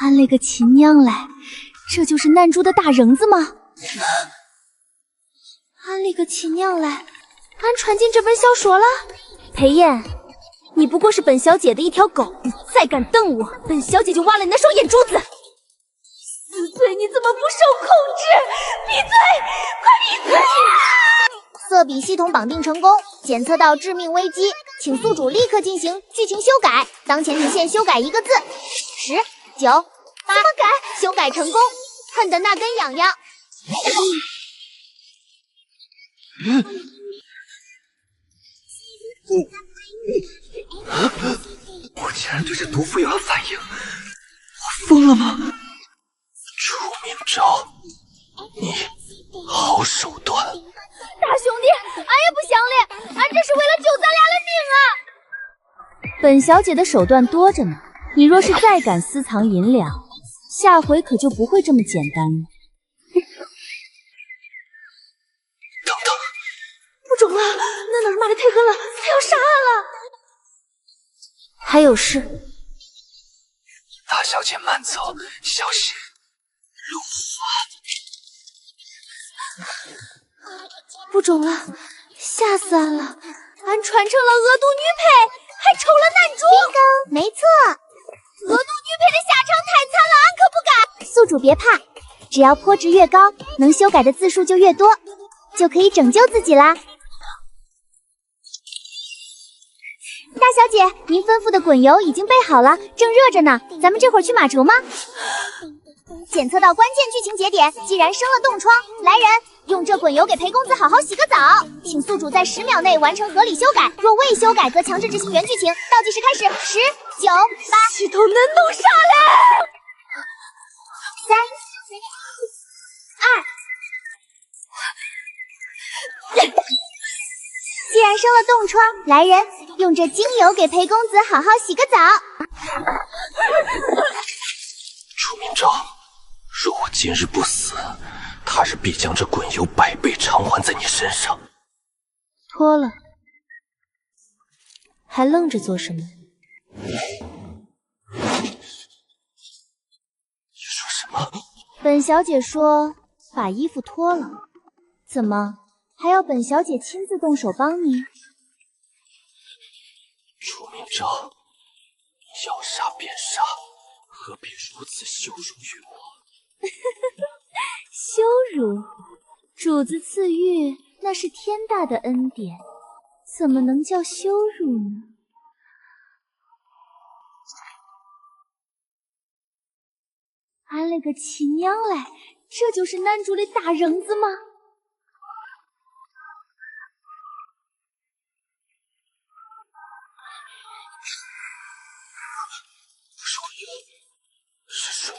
安了个秦娘来，这就是难珠的大人子吗？安了个秦娘来，安传进这本小说了？裴燕，你不过是本小姐的一条狗，你再敢瞪我，本小姐就挖了你那双眼珠子！死罪，你怎么不受控制？闭嘴！快闭嘴！色笔系统绑定成功，检测到致命危机，请宿主立刻进行剧情修改。当前提限修改1个字，10、9、8，怎么改？修改成功，恨得那根痒痒。我竟然对这毒妇有了反应，我疯了吗？楚明昭，你好手段！大兄弟，俺也不想咧，俺这是为了救咱俩的命啊！本小姐的手段多着呢，你若是再敢私藏银两，下回可就不会这么简单了。等等，不中了，那老儿骂的太狠了，他要杀俺了！还有事，大小姐慢走，小心入华。不中了，吓死俺了！俺传承了恶毒女配，还抽了男主。没错，恶毒女配的下场太惨了，俺可不敢。宿主别怕，只要坡值越高，能修改的字数就越多，就可以拯救自己啦。大小姐，您吩咐的滚油已经备好了，正热着呢，咱们这会儿去码轴吗？检测到关键剧情节点，既然生了冻疮，来人，用这滚油给裴公子好好洗个澡。请宿主在10秒内完成合理修改，若未修改，则强制执行原剧情。倒计时开始，10、9、8，系统能弄啥嘞？3、2。既然生了冻疮，来人，用这精油给裴公子好好洗个澡。楚明昭，若我今日不死，他日必将这滚油100倍偿还在你身上。脱了，还愣着做什么？你说什么？本小姐说把衣服脱了，怎么还要本小姐亲自动手帮你？楚明昭，要杀便杀，何必如此羞辱于我？羞辱？主子赐玉那是天大的恩典，怎么能叫羞辱呢？安了个秦娘来，这就是男主的大人子吗？是谁？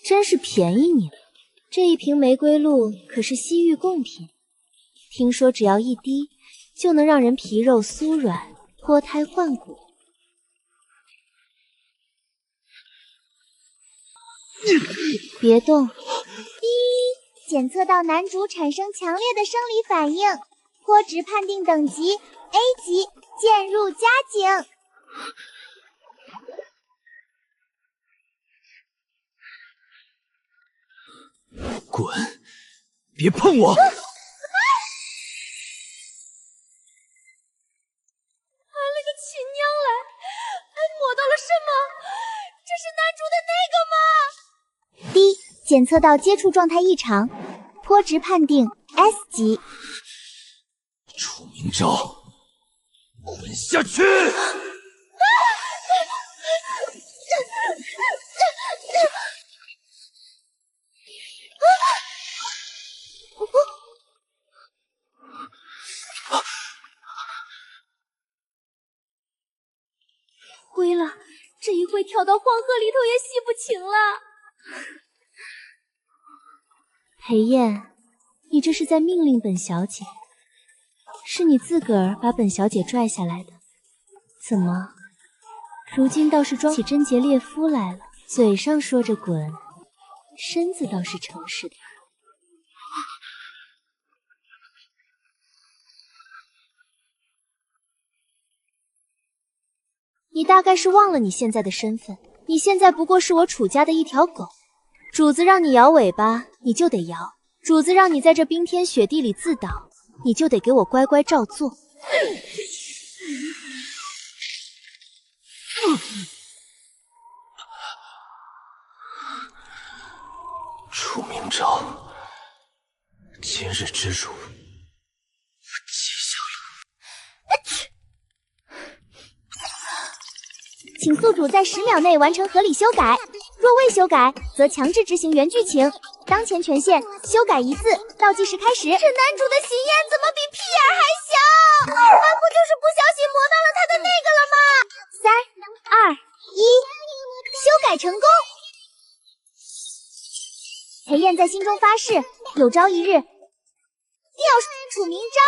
真是便宜你了，这一瓶玫瑰露可是西域贡品，听说只要一滴，就能让人皮肉酥软，脱胎换骨。别动。检测到男主产生强烈的生理反应，坡值判定等级 A 级，渐入佳境。滚！别碰我！来了个秦娘来，还摸到了什么？这是男主的那个吗？ D 检测到接触状态异常，坡值判定 S 级。楚明昭，滚下去！灰了，这一回跳到黄河里头也洗不清了。裴燕，你这是在命令本小姐？是你自个儿把本小姐拽下来的？怎么，如今倒是装起贞洁烈夫来了？嘴上说着滚，身子倒是诚实点。你大概是忘了你现在的身份，你现在不过是我楚家的一条狗，主子让你摇尾巴，你就得摇；主子让你在这冰天雪地里自导，你就得给我乖乖照做。楚明昭，今日之辱，记下了。请宿主在10秒内完成合理修改，若未修改，则强制执行原剧情。当前权限，修改一字，倒计时开始。这男主的心眼怎么比屁眼还小？俺不就是不小心摸到了他的那个了吗？3、2、1，修改成功。裴燕在心中发誓，有朝一日要楚明昭。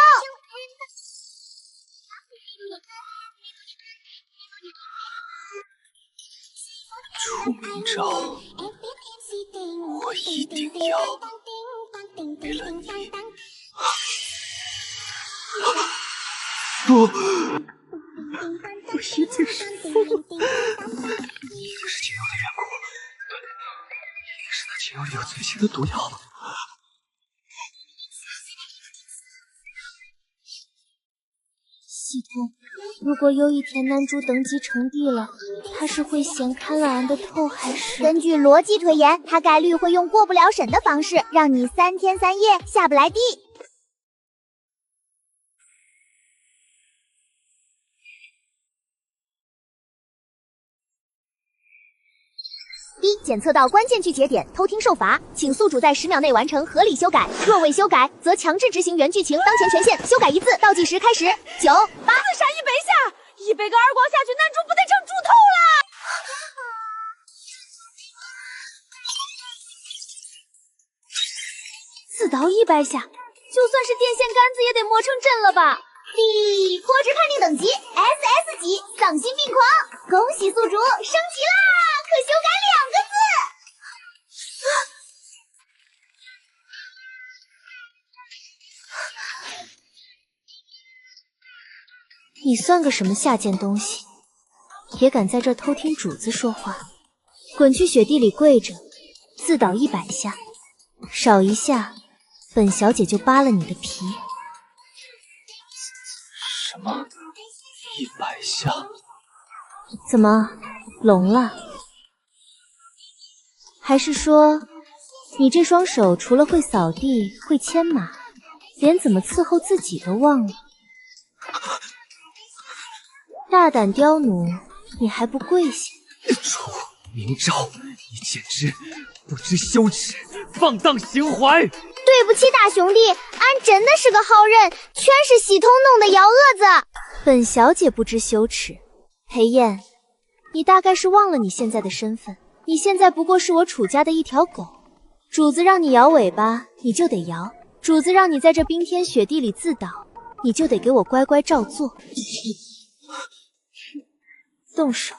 楚明昭，我一定要为了你。我一定是疯了，一定是秦幽的缘故，对，一定是那秦幽里有最新的毒药。系统，如果有一天男主等级成帝了，他是会先看了俺的头，还是……根据逻辑推演，他概率会用过不了审的方式，让你3天3夜下不来地。检测到关键剧节点，偷听受罚，请宿主在10秒内完成合理修改，若未修改，则强制执行原剧情。当前权限，修改一字，倒计时开始。9、8，自杀100下，100个耳光下去，男主不得成猪头了？自导100下，就算是电线杆子也得磨成针了吧？第破值判定等级 SS 级，丧心病狂，恭喜宿主升级啦！可修改2个字。你算个什么下贱东西，也敢在这偷听主子说话？滚去雪地里跪着，自导100下，少一下，本小姐就扒了你的皮。什么？100下？怎么聋了？还是说，你这双手除了会扫地、会牵马，连怎么伺候自己都忘了？大胆刁奴，你还不跪下？楚明昭，你简直不知羞耻，放荡形怀！对不起，大兄弟，俺真的是个好人，全是系统弄的幺蛾子。本小姐不知羞耻。裴燕，你大概是忘了你现在的身份，你现在不过是我楚家的一条狗，主子让你摇尾巴，你就得摇；主子让你在这冰天雪地里自导，你就得给我乖乖照做。动手！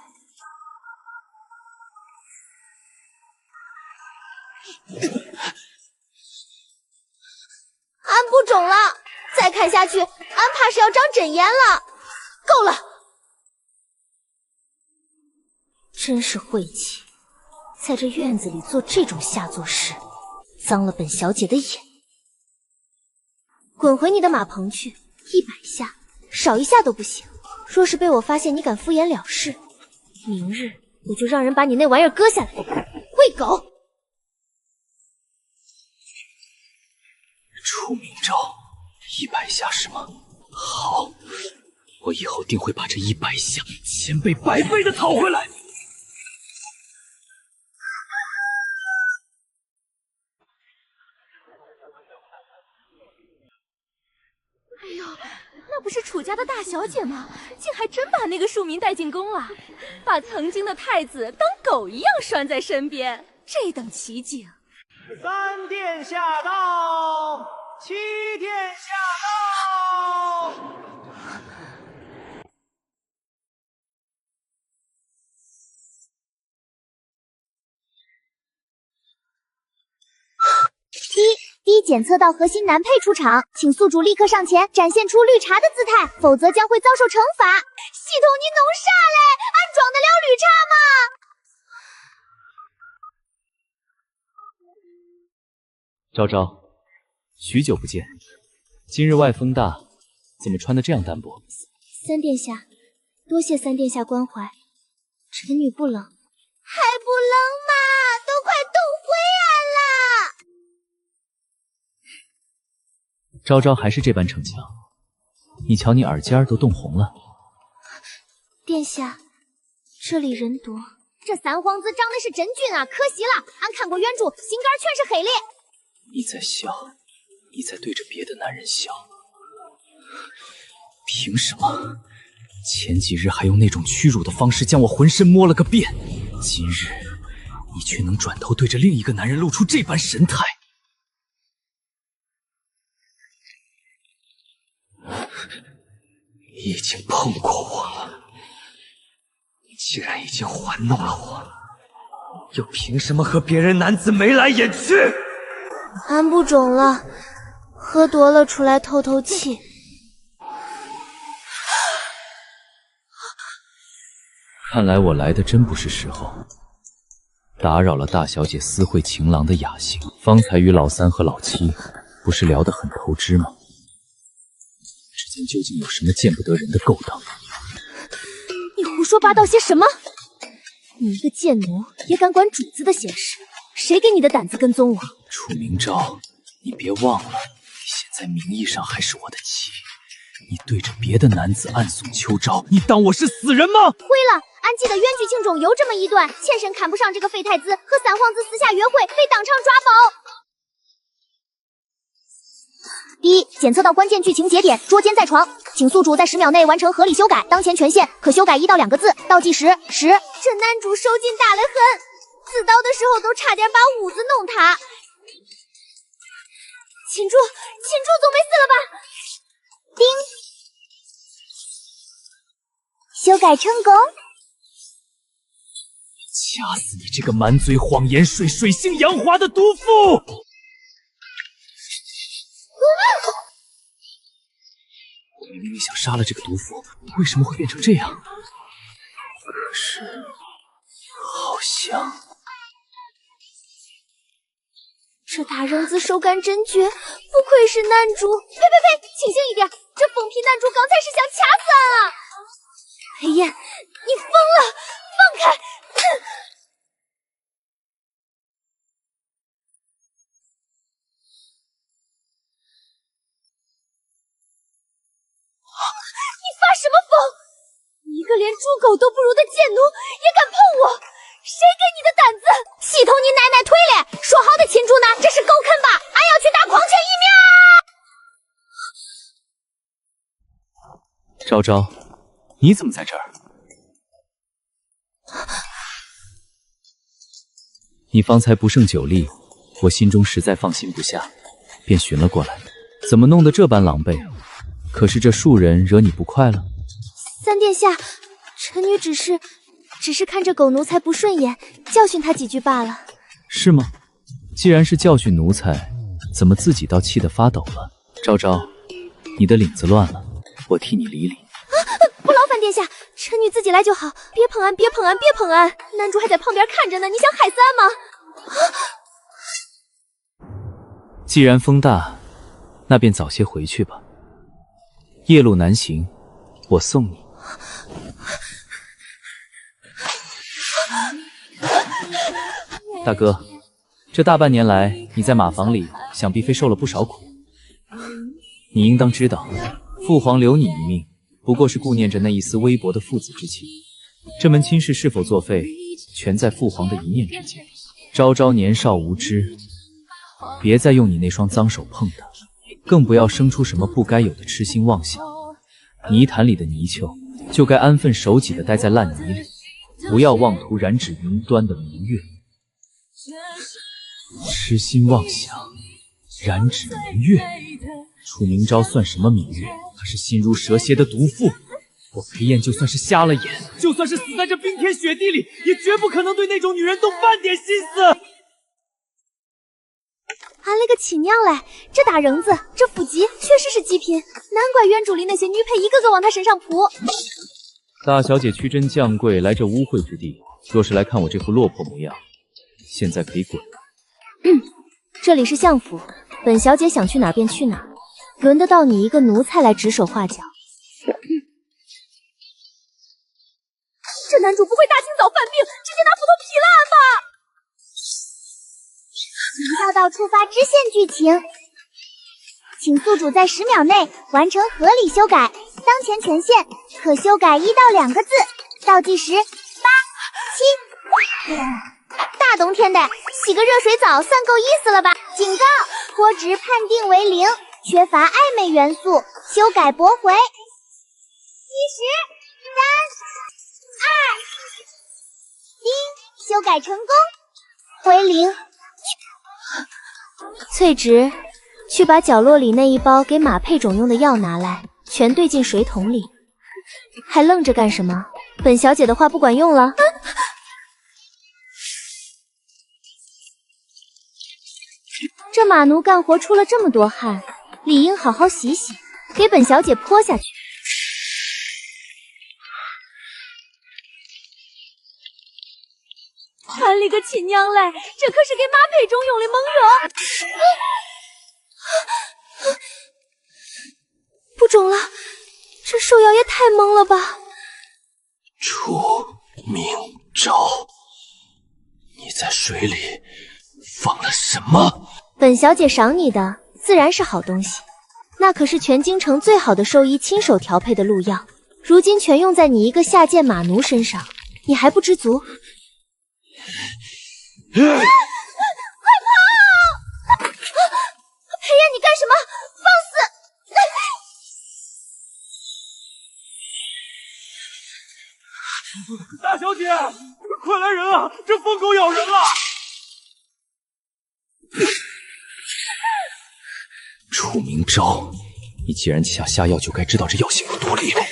俺不中了，再看下去，俺怕是要长针眼了。够了！真是晦气，在这院子里做这种下作事，脏了本小姐的眼。滚回你的马棚去！100下，少一下都不行。若是被我发现你敢敷衍了事，明日我就让人把你那玩意儿割下来喂狗。楚明昭，100下是吗？好，我以后定会把这100下千倍百倍的讨回来。哎呦，那不是楚家的大小姐吗？竟还真把那个庶民带进宫了，把曾经的太子当狗一样拴在身边，这等奇景。3殿下到，7殿下到。第一已检测到核心男配出场，请宿主立刻上前展现出绿茶的姿态，否则将会遭受惩罚。系统你弄啥嘞？俺装得了绿茶吗？昭昭，许久不见，今日外风大，怎么穿得这样单薄？三殿下，多谢三殿下关怀，臣女不冷。还不冷吗？都快冻灰俺了！昭昭还是这般逞强，你瞧你耳尖都冻红了。殿下，这里人多。这三皇子长得是真俊啊，可惜了，俺看过原著，心肝全是黑的。你在笑，你在对着别的男人笑，凭什么？前几日还用那种屈辱的方式将我浑身摸了个遍，今日你却能转头对着另一个男人露出这般神态。你已经碰过我了，你既然已经玩弄了我，又凭什么和别人男子眉来眼去？俺不肿了，喝多了出来透透气。看来我来的真不是时候，打扰了大小姐私会情郎的雅兴。方才与老三和老七不是聊得很透支吗？之间究竟有什么见不得人的勾当？你胡说八道些什么？你一个贱奴也敢管主子的闲事？谁给你的胆子跟踪我？楚明昭，你别忘了，你现在名义上还是我的妻。你对着别的男子暗送秋招，你当我是死人吗？灰了，俺记得原剧情中有这么一段，前身看不上这个废太子，和三皇子私下约会，被当场抓包。第一，检测到关键剧情节点，捉奸在床，请宿主在10秒内完成合理修改，当前权限可修改1到2个字，倒计时10。这男主手劲大得很，自导的时候都差点把屋子弄塌。秦主总没死了吧？叮，修改成功。掐死你这个满嘴谎言、水性杨花的毒妇！我明明想杀了这个毒妇，为什么会变成这样？可是，好像这大人子手感真绝，不愧是男主。呸！清醒一点，这疯批男主刚才是想掐死俺啊！黑燕，你疯了，放开！你发什么疯？你一个连猪狗都不如的贱奴也敢碰我？谁给你的胆子？系统你奶奶推嘞！说好的亲主呢？这是狗啃吧？俺要去打狂犬疫苗！昭昭，你怎么在这儿？你方才不胜酒力，我心中实在放心不下，便寻了过来。怎么弄得这般狼狈？可是这庶人惹你不快了？三殿下，臣女只是看着狗奴才不顺眼，教训他几句罢了。是吗？既然是教训奴才，怎么自己倒气得发抖了？昭昭，你的领子乱了，我替你理理。不劳烦殿下，臣女自己来就好，别碰俺！男主还在旁边看着呢，你想害死俺吗？既然风大，那便早些回去吧。夜路难行，我送你。大哥，这大半年来，你在马房里想必非受了不少苦。你应当知道，父皇留你一命，不过是顾念着那一丝微薄的父子之情。这门亲事是否作废，全在父皇的一念之间。昭昭年少无知，别再用你那双脏手碰他，更不要生出什么不该有的痴心妄想。泥潭里的泥鳅，就该安分守己的待在烂泥里，不要妄图染指云端的明月。痴心妄想，染指明月。楚明昭算什么明月？她是心如蛇蝎的毒妇。我裴燕就算是瞎了眼，就算是死在这冰天雪地里，也绝不可能对那种女人动半点心思。俺勒个亲娘嘞！这大人子，这腹肌确实是极品，难怪原主里那些女配一个个往他身上扑。大小姐屈尊降贵来这污秽之地，若是来看我这副落魄模样，现在可以滚了。这里是相府，本小姐想去哪儿便去哪儿，轮得到你一个奴才来指手画脚？这男主不会大清早犯病，直接拿斧头劈了俺吧？跳到触发支线剧情，请宿主在10秒内完成合理修改。当前权限可修改1到2个字。倒计时8、7。大冬天的，洗个热水澡算够意思了吧？警告，坡值判定为0，缺乏暧昧元素，修改驳回。10、9、8、7、1，修改成功，回0。翠直，去把角落里那一包给马配种用的药拿来，全兑进水桶里。还愣着干什么？本小姐的话不管用了。这马奴干活出了这么多汗，理应好好洗洗，给本小姐泼下去。俺勒个亲娘嘞！这可是给马配种用的猛药。不肿了，这手药也太猛了吧！楚明昭，你在水里放了什么？本小姐赏你的自然是好东西，那可是全京城最好的兽医亲手调配的鹿药，如今全用在你一个下贱马奴身上，你还不知足？快跑！裴燕，你干什么？放肆！大小姐，快来人啊！这疯狗咬人了！楚明昭，你既然想下药，就该知道这药性有多厉害。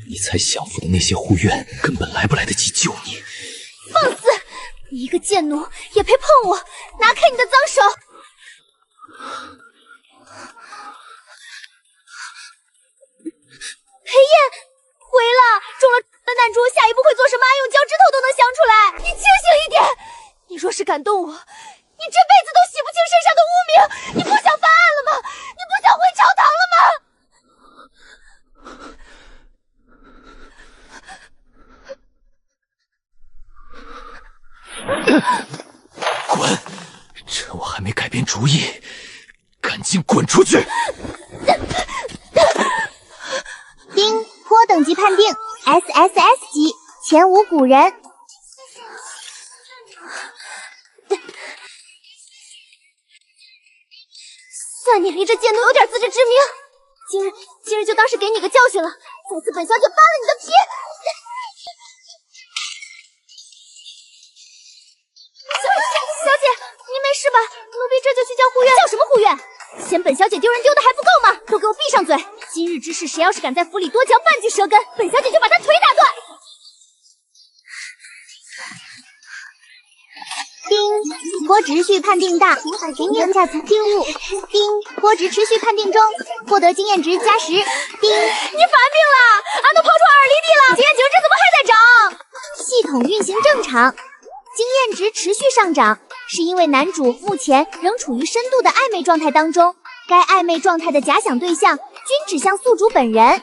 你猜相府的那些护院根本来不来得及救你。放肆！你一个贱奴也配碰我！拿开你的脏手！裴燕，回了！中了的男主下一步会做什么？用脚趾头都能想出来！你清醒一点！你若是敢动我，你这辈子都洗不清身上的污名！你不想翻案了吗？你不想回朝堂了吗？滚！趁我还没改变主意，赶紧滚出去！丁，坡等级判定 SSS 级，前无古人。算你离这贱奴有点自知之明，今日就当是给你个教训了。再次本小姐扒了你的皮！小姐，您没事吧？奴婢这就去叫护院。叫什么护院？嫌本小姐丢人丢的还不够吗？都给我闭上嘴！今日之事，谁要是敢在府里多嚼半句舌根，本小姐就把他腿打断。丁，坡值续判定大，经验下次听物。丁，坡值持续判定中，获得经验值加10。丁，你发病了！俺都跑出2里地了，经验值怎么还在涨？系统运行正常，经验值持续上涨，是因为男主目前仍处于深度的暧昧状态当中，该暧昧状态的假想对象均指向宿主本人。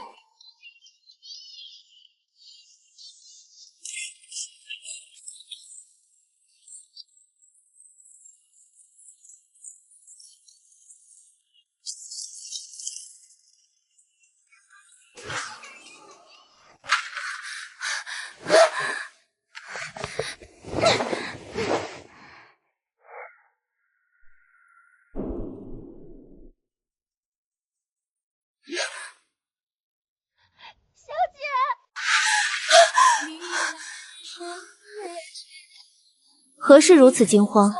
何事如此惊慌？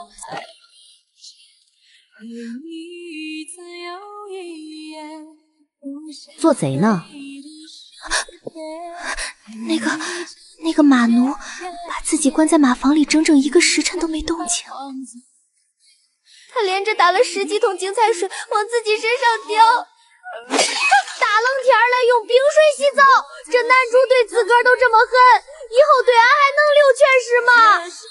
做贼呢？那个马奴把自己关在马房里整整1个时辰都没动静，还连着打了10几桶净菜水往自己身上浇。大冷天来用冰水洗澡，这男主对自个儿都这么狠，以后对俺还能留全尸吗？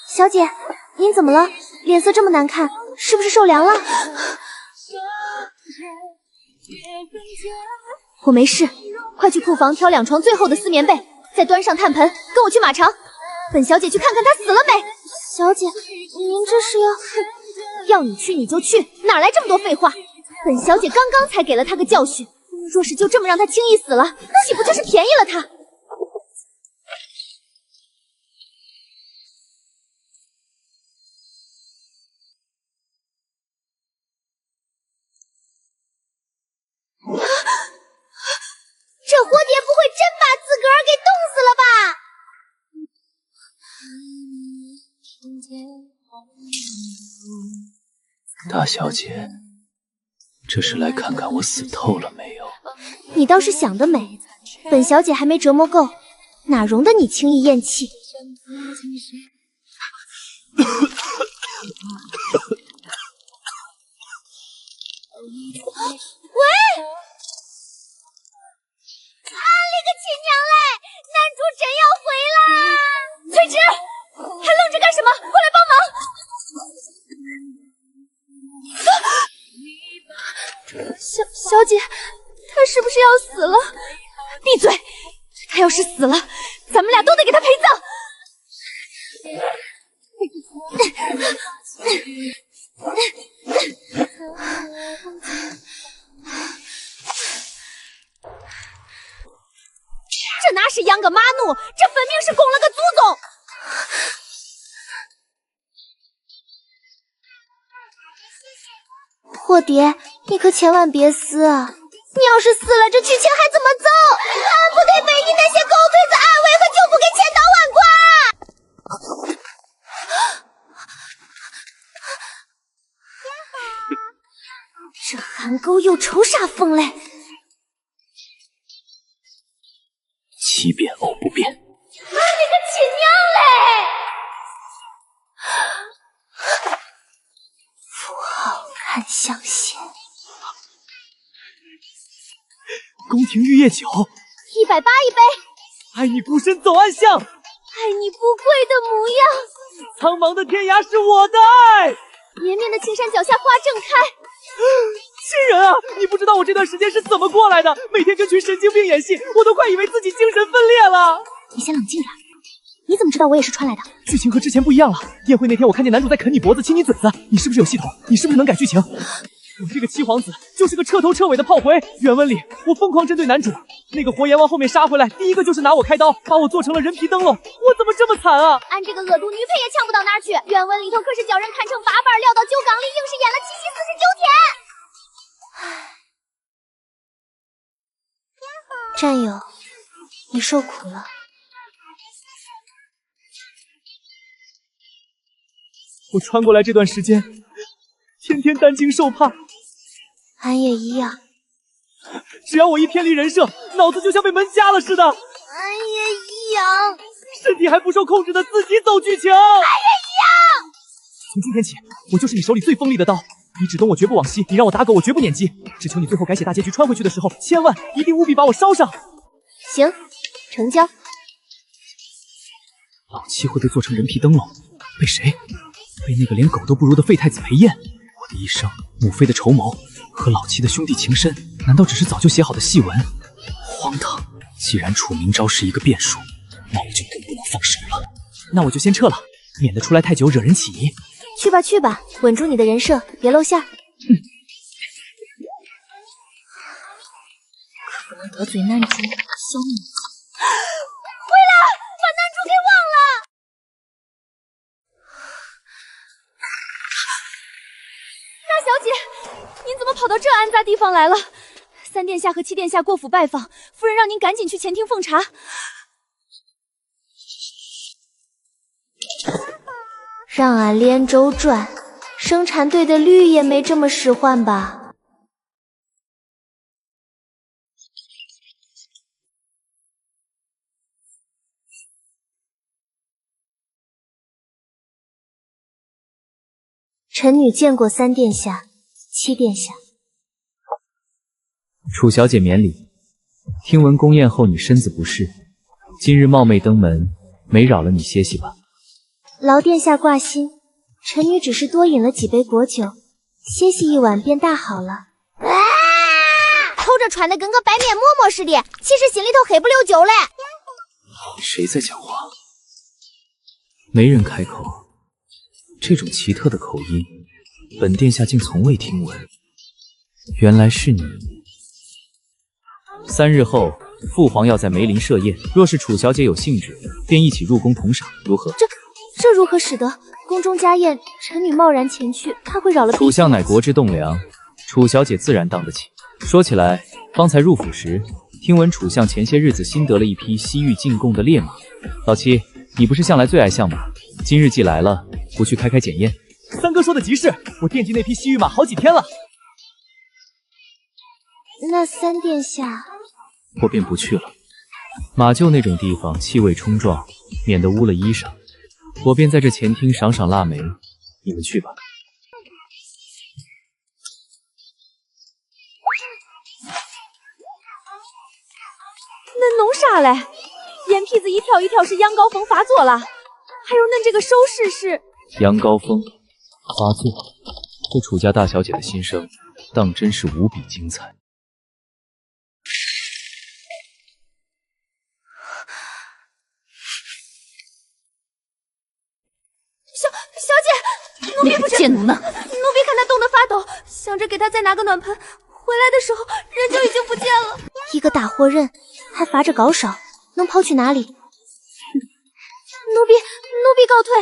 小姐，您怎么了？脸色这么难看，是不是受凉了？我没事，快去库房挑2床最厚的丝棉被，再端上炭盆，跟我去马场。本小姐去看看他死了没。小姐，您这是要你去你就去，哪来这么多废话？本小姐刚刚才给了他个教训，若是就这么让他轻易死了，岂不就是便宜了他？这蝴蝶不会真把自个儿给冻死了吧？大小姐，这是来看看我死透了没有？你倒是想得美，本小姐还没折磨够，哪容得你轻易咽气？喂！我个亲娘嘞！男主真要回来！翠芝，还愣着干什么？过来帮忙！小姐，他是不是要死了？闭嘴！他要是死了，咱们俩都得给他陪葬。这哪是养个马奴，这分明是供了个祖宗！破蝶，你可千万别撕啊！你要是死了，这剧情还怎么走？俺不得被你那些狗腿子安慰和就不给千刀万剐！这韩沟又愁啥疯嘞？奇变偶不变。你个亲娘嘞！符号看象限，宫廷玉液酒180一杯，爱你孤身走暗巷，爱你不跪的模样，苍茫的天涯是我的爱。绵绵的青山脚下花正开。亲人啊，你不知道我这段时间是怎么过来的，每天跟群神经病演戏，我都快以为自己精神分裂了。你先冷静点，你怎么知道我也是穿来的？剧情和之前不一样了，宴会那天我看见男主在啃你脖子亲你嘴子，你是不是有系统？你是不是能改剧情？我这个七皇子就是个彻头彻尾的炮灰。原文里我疯狂针对男主，那个活阎王后面杀回来，第一个就是拿我开刀，把我做成了人皮灯笼，我怎么这么惨啊？俺这个恶毒女配也强不到哪儿去，原文里头可是叫人砍成8瓣撂到酒缸里，硬是腌了7夕49天。战友，你受苦了。我穿过来这段时间，天天担惊受怕。俺也一样。只要我一偏离人设，脑子就像被门夹了似的。俺也一样。身体还不受控制的自己走剧情。俺也一样。从今天起，我就是你手里最锋利的刀。你指东我绝不往西，你让我打狗我绝不撵鸡。只求你最后改写大结局穿回去的时候，千万一定务必把我烧上。行，成交。老七会被做成人皮灯笼，被谁？被那个连狗都不如的废太子裴燕。我的一生，母妃的筹谋和老七的兄弟情深，难道只是早就写好的戏文？荒唐！既然楚明昭是一个变数，那我就更不能放手了。那我就先撤了，免得出来太久惹人起疑。去吧去吧，稳住你的人设，别露馅。可不能得罪男主，小女子。回来，把男主给忘了。大小姐，您怎么跑到这安杂地方来了？3殿下和7殿下过府拜访，夫人让您赶紧去前厅奉茶。让俺连轴转，生产队的驴也没这么使唤吧？臣女见过3殿下、7殿下。楚小姐免礼，听闻宫宴后你身子不适，今日冒昧登门，没扰了你歇息吧？劳殿下挂心，臣女只是多饮了几杯果酒，歇息一晚便大好了。偷着喘的跟个白面馍馍似的，其实心里头黑不溜秋嘞。谁在讲话？没人开口。这种奇特的口音，本殿下竟从未听闻。原来是你。3日后，父皇要在梅林设宴，若是楚小姐有兴致，便一起入宫同赏，如何？这如何使得？宫中家宴，臣女贸然前去，怕会扰了。楚相乃国之栋梁，楚小姐自然当得起。说起来，方才入府时，听闻楚相前些日子新得了一匹西域进贡的烈马。老七，你不是向来最爱相马？今日既来了，不去开开检验？三哥说的极是，我惦记那匹西域马好几天了。那3殿下，我便不去了。马厩那种地方气味冲撞，免得污了衣裳。我便在这前厅赏赏腊梅，你们去吧。恁弄啥嘞？眼皮子一跳一跳，是羊羔风发作了。还有恁这个手势是羊羔风发作，这楚家大小姐的心声，当真是无比精彩。小姐，奴婢不知，贱奴呢？奴婢看他冻得发抖，想着给他再拿个暖盆，回来的时候人就已经不见了。一个大活人，还罚着搞少，能跑去哪里？奴婢告退。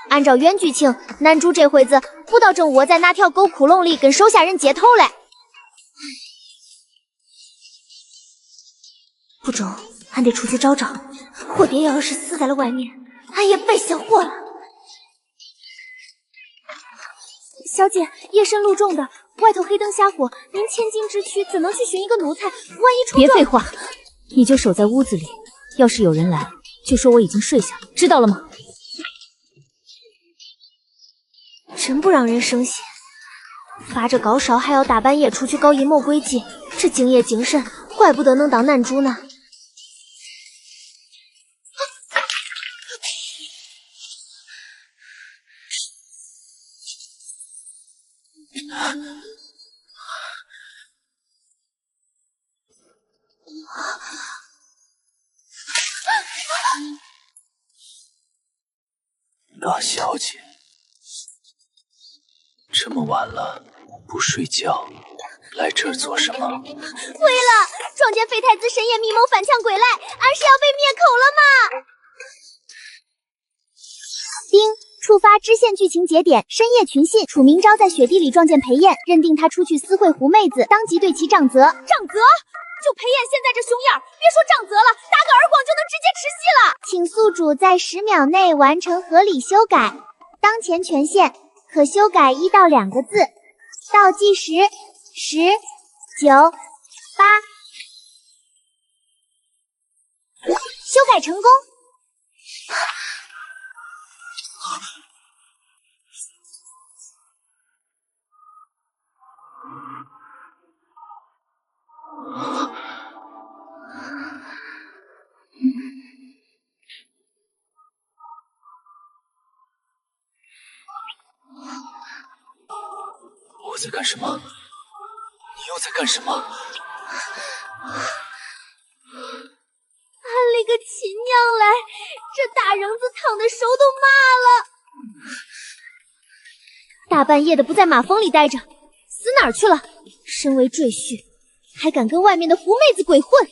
按照原剧情，男主这会子不到正窝在那条狗窟窿里跟手下人接头嘞。不中，俺得出去找找。我爹要是死在了外面，俺也白想活了。小姐，夜深路重的，外头黑灯瞎火，您千金之躯怎能去寻一个奴才？万一冲撞……别废话，你就守在屋子里，要是有人来，就说我已经睡下了，知道了吗？真不让人生嫌，罚着搞少还要大半夜出去搞阴谋诡计，这敬业精神，怪不得能当男主呢。大小姐，这么晚了不睡觉，来这儿做什么？毁了！撞见废太子深夜密谋反抢归来，俺是要被灭口了吗？丁，触发支线剧情节点，深夜群信，楚明昭在雪地里撞见裴燕，认定他出去私会狐妹子，当即对其杖责。杖责？就裴燕现在这熊样，别说杖责了，打个耳光就能直接吃戏了。请宿主在10秒内完成合理修改。当前权限可修改1到2个字。倒计时10、9、8，修改成功。我在干什么？你又在干什么？俺勒个亲娘嘞！这大人子烫的手都麻了。大半夜的不在马蜂里待着，死哪儿去了？身为赘婿，还敢跟外面的狐妹子鬼混！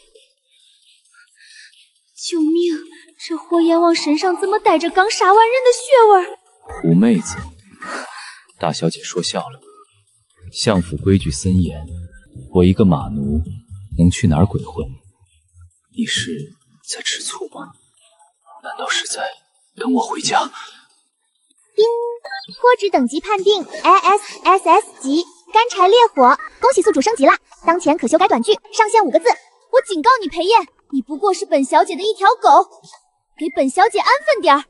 救命！这火阎王身上怎么带着刚杀完人的血味儿？狐妹子，大小姐说笑了。相府规矩森严，我一个马奴能去哪儿鬼混？你是在吃醋吗？难道是在等我回家？丁，脱职等级判定 SSS 级，干柴烈火。恭喜宿主升级啦！当前可修改短句，上限5个字。我警告你裴燕，你不过是本小姐的一条狗，给本小姐安分点儿。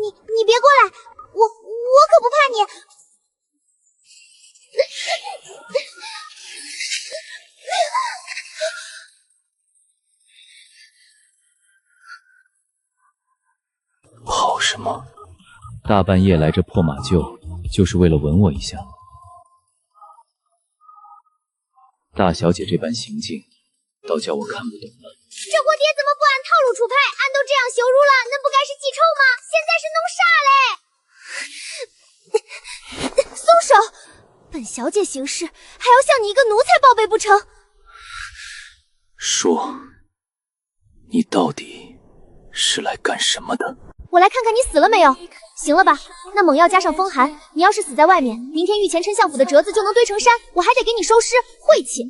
你别过来，我可不怕你。跑什么？大半夜来这破马厩，就是为了吻我一下。大小姐这般行径，倒叫我看不懂了。这锅爹怎么不按套路出牌？俺都这样羞辱了，恁不该是记仇吗？现在是弄啥嘞？松手！本小姐行事还要像你一个奴才报备不成？说，你到底是来干什么的？我来看看你死了没有。行了吧，那猛药加上风寒，你要是死在外面，明天御前丞相府的折子就能堆成山，我还得给你收尸，晦气！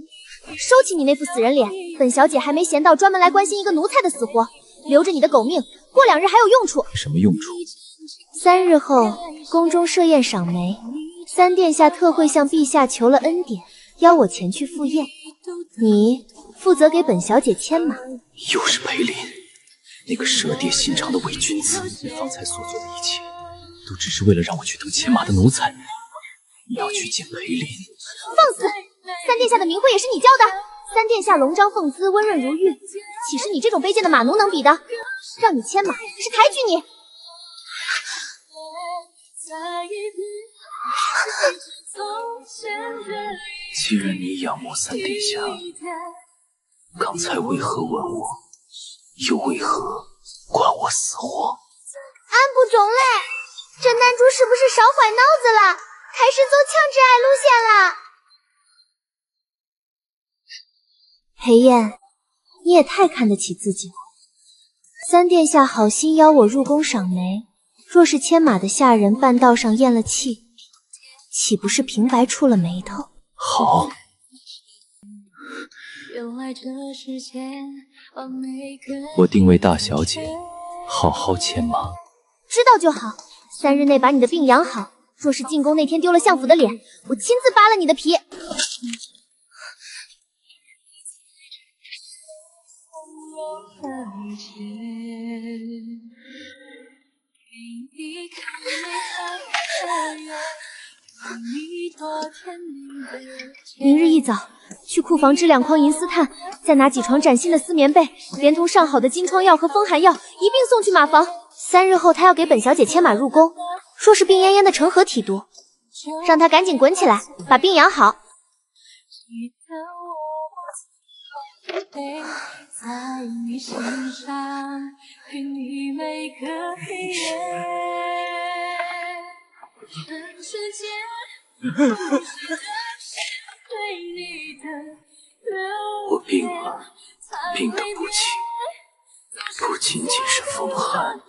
收起你那副死人脸，本小姐还没闲到专门来关心一个奴才的死活，留着你的狗命，过2日还有用处。什么用处？3日后，宫中设宴赏梅，3殿下特会向陛下求了恩典，邀我前去赴宴。你负责给本小姐牵马。又是裴林，那个蛇蝎心肠的伪君子！你方才所做的一切，都只是为了让我去当牵马的奴才。你要去见裴林？放肆！3殿下的名讳也是你教的。3殿下龙章凤姿，温润如玉，岂是你这种卑贱的马奴能比的？让你牵马是抬举你。既然你仰慕3殿下，刚才为何吻我？又为何管我死活？俺不中嘞，这男主是不是烧坏脑子了？开始走强制爱路线了？裴燕，你也太看得起自己了。3殿下好心邀我入宫赏梅，若是牵马的下人半道上咽了气，岂不是平白出了眉头？好。我定为大小姐，好好牵马。知道就好，3日内把你的病养好。若是进宫那天丢了相府的脸，我亲自扒了你的皮。明日一早去库房支2筐银丝炭，再拿几床崭新的丝棉被，连同上好的金疮药和风寒药一并送去马房。3日后他要给本小姐牵马入宫，说是病恹恹的成何体督，让他赶紧滚起来，把病养好。在你心上，给你每个黑夜。全世界对你的我病了，病得不轻，不仅仅是风寒。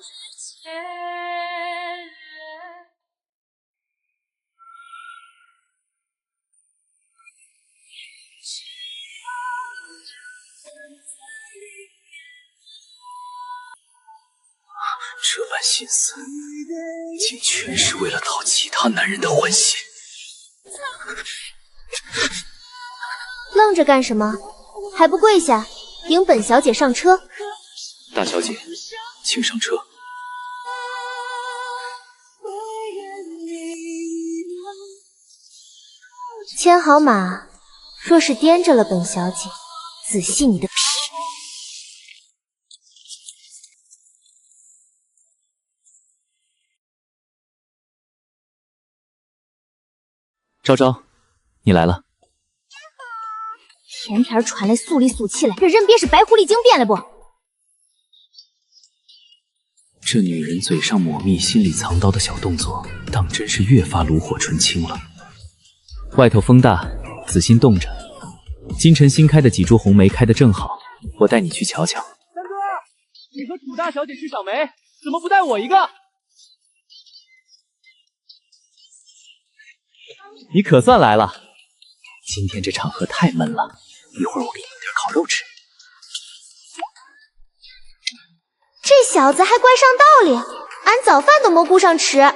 这般心思，竟全是为了讨其他男人的欢心。愣着干什么？还不跪下，迎本小姐上车。大小姐，请上车。牵好马，若是颠着了本小姐，仔细你的皮。昭昭，你来了。甜甜传来肃里肃气来，这人别是白狐狸精变了不？这女人嘴上抹蜜，心里藏刀的小动作，当真是越发炉火纯青了。外头风大，仔心冻着。今晨新开的几株红梅开得正好，我带你去瞧瞧。三哥，你和楚大小姐去赏梅，怎么不带我一个？你可算来了。今天这场合太闷了，一会儿我给你弄点烤肉吃。这小子还怪上道理，俺早饭都没顾上吃。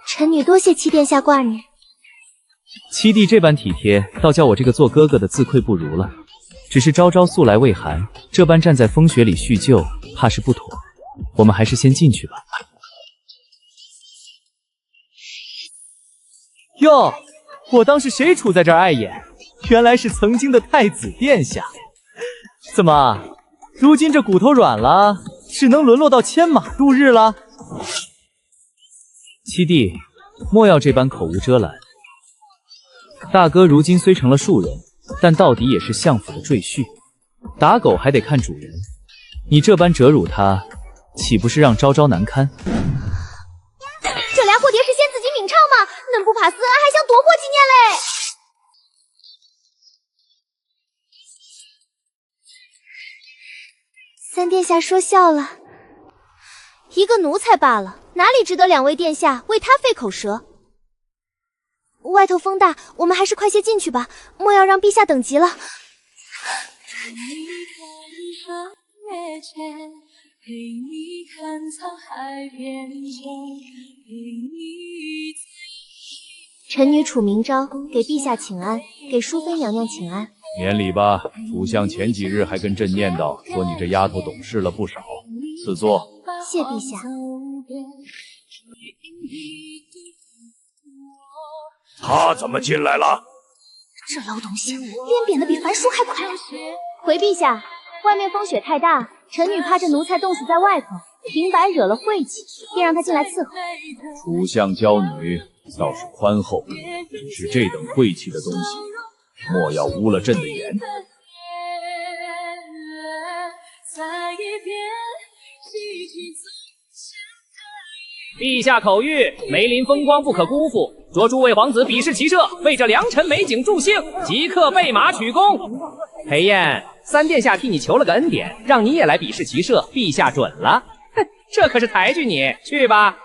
臣女多谢七殿下挂念。七弟这般体贴，倒叫我这个做哥哥的自愧不如了。只是昭昭素来畏寒，这般站在风雪里叙旧，怕是不妥。我们还是先进去吧。哟，我当是谁杵在这儿碍眼，原来是曾经的太子殿下。怎么，如今这骨头软了，只能沦落到牵马度日了？七弟，莫要这般口无遮拦。大哥如今虽成了庶人，但到底也是相府的赘婿，打狗还得看主人。你这般折辱他，岂不是让昭昭难堪？这俩蝴蝶是先自己抿唱吗？恁不怕死，还想多活几年嘞？三殿下说笑了，一个奴才罢了，哪里值得两位殿下为他费口舌？外头风大，我们还是快些进去吧，莫要让陛下等急了。臣女楚明昭给陛下请安，给淑妃娘娘请安。免礼吧，楚相前几日还跟朕念叨说你这丫头懂事了不少。赐座。谢陛下。他怎么进来了？这老东西脸变得比樊叔还快。回陛下，外面风雪太大，臣女怕这奴才冻死在外头，平白惹了晦气，便让他进来伺候。楚相教女倒是宽厚，只是这等晦气的东西，莫要污了朕的眼。陛下口谕，梅林风光不可辜负，着诸位皇子比试骑射，为这良辰美景助兴，即刻备马取弓。裴燕，三殿下替你求了个恩典，让你也来比试骑射，陛下准了。哼，这可是抬举你，去吧。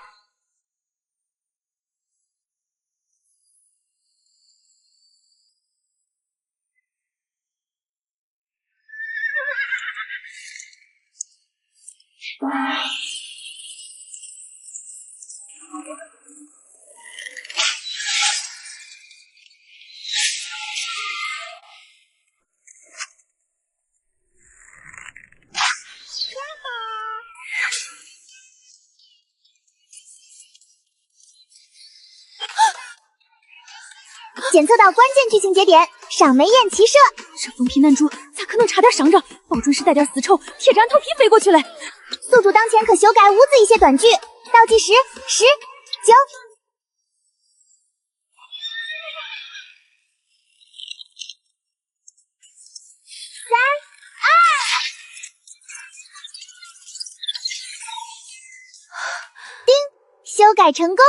检测到关键剧情节点，赏梅宴骑射。这疯批男主咋可能差点伤着？保准是带点丝绸贴着俺头皮飞过去嘞！宿主当前可修改无字一些短句。倒计时，10、9。叮，修改成功。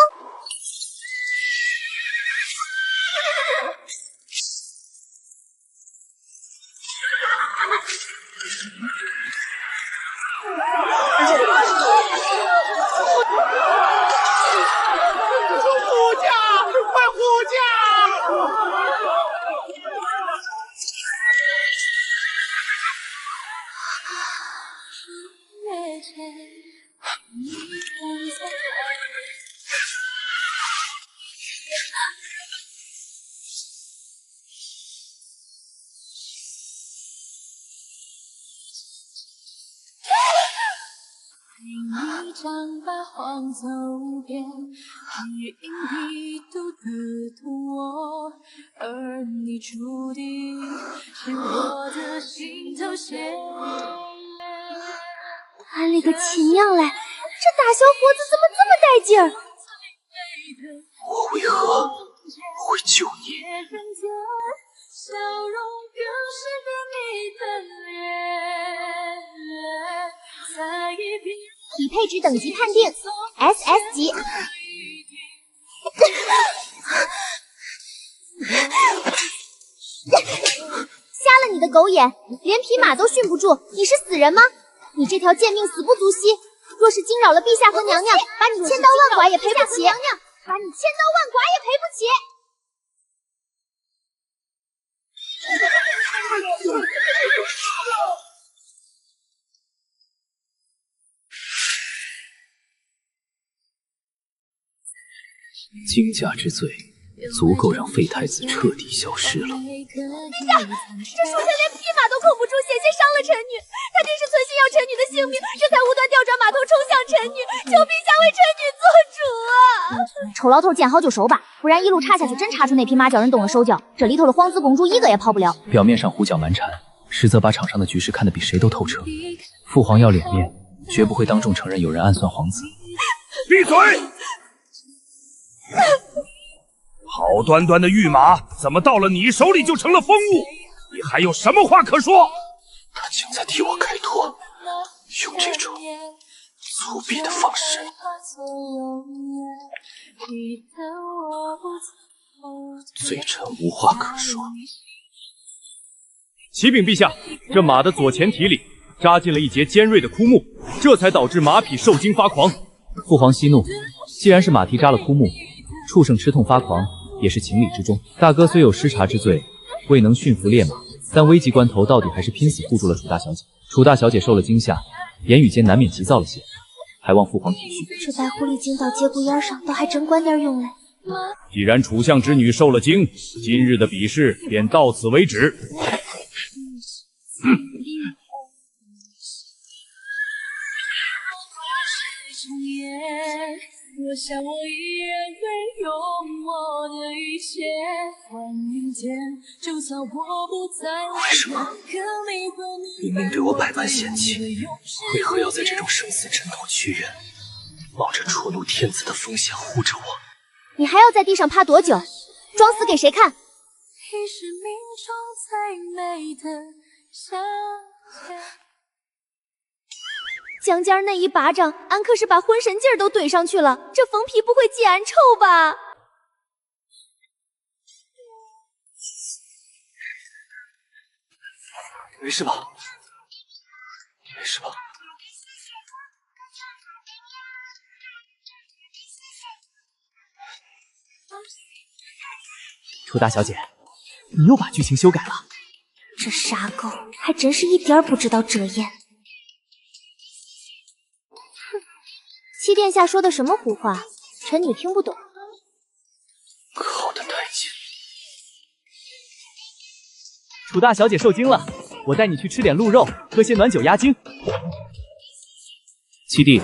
一张八荒走遍，一一独的同我，而你注定是我的心头血。俺勒个亲娘嘞！这大小伙子怎么这么带劲儿？我为何会救你？笑容更是你的脸，再一遍。匹配值等级判定 SS 级。瞎了你的狗眼，连匹马都驯不住，你是死人吗？你这条贱命死不足惜，若是惊扰了陛下和娘娘，把你千刀万剐也赔不起。把你千刀万剐也赔不起。惊驾之罪，足够让废太子彻底消失了。这属下连匹马都控不住，险些伤了臣女。他定是存心要臣女的性命，这才无端调转马头冲向臣女。求陛下为臣女做主啊！丑牢头见好就收吧，不然一路插下去，真插出那匹马叫人动了手脚，这里头的皇子公主一个也跑不了。表面上胡搅蛮缠，实则把场上的局势看得比谁都透彻。父皇要脸面，绝不会当众承认有人暗算皇子。闭嘴！好端端的御马，怎么到了你手里就成了疯物？你还有什么话可说？他竟在替我开脱，用这种粗鄙的方式。罪臣无话可说。启禀陛下，这马的左前蹄里扎进了一节尖锐的枯木，这才导致马匹受惊发狂。父皇息怒，既然是马蹄扎了枯木，畜生吃痛发狂也是情理之中。大哥虽有失察之罪，未能驯服烈马，但危急关头到底还是拼死护住了楚大小姐。楚大小姐受了惊吓，言语间难免急躁了些，还望父皇体恤。这白狐狸精到节骨眼上，倒还真管点用嘞。既然楚相之女受了惊，今日的比试便到此为止。我想我依然会用我的一切换明天，就算我不在。为什么明明对我百般嫌弃，为何要在这种生死阵痛屈原，冒着触怒天子的风险护着我？你还要在地上趴多久？装死给谁看？你是命中最美的想象。江尖那一巴掌，俺可是把浑身劲儿都怼上去了，这疯皮不会记俺臭吧？没事吧？没事吧？楚大小姐，你又把剧情修改了。这傻狗还真是一点儿不知道遮掩。七殿下说的什么胡话？臣女听不懂。靠得太近。楚大小姐受惊了，我带你去吃点鹿肉，喝些暖酒压惊。七弟，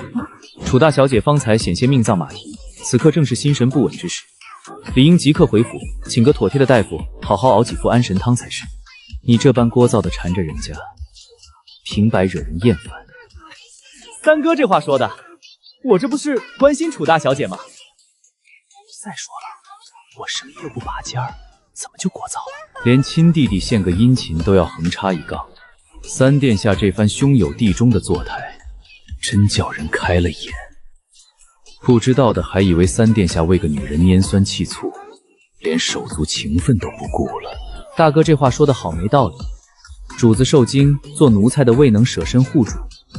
楚大小姐方才险些命丧马蹄，此刻正是心神不稳之时，理应即刻回府，请个妥帖的大夫，好好熬几副安神汤才是。你这般聒噪的缠着人家，平白惹人厌烦。三哥这话说的，我这不是关心楚大小姐吗？再说了，我生意又不拔尖儿，怎么就聒噪了？连亲弟弟献个殷勤都要横插一杠，三殿下这番兄友弟恭的作态，真叫人开了眼。不知道的还以为三殿下为个女人拈酸气醋，连手足情分都不顾了。大哥这话说的好没道理，主子受惊，做奴才的未能舍身护主，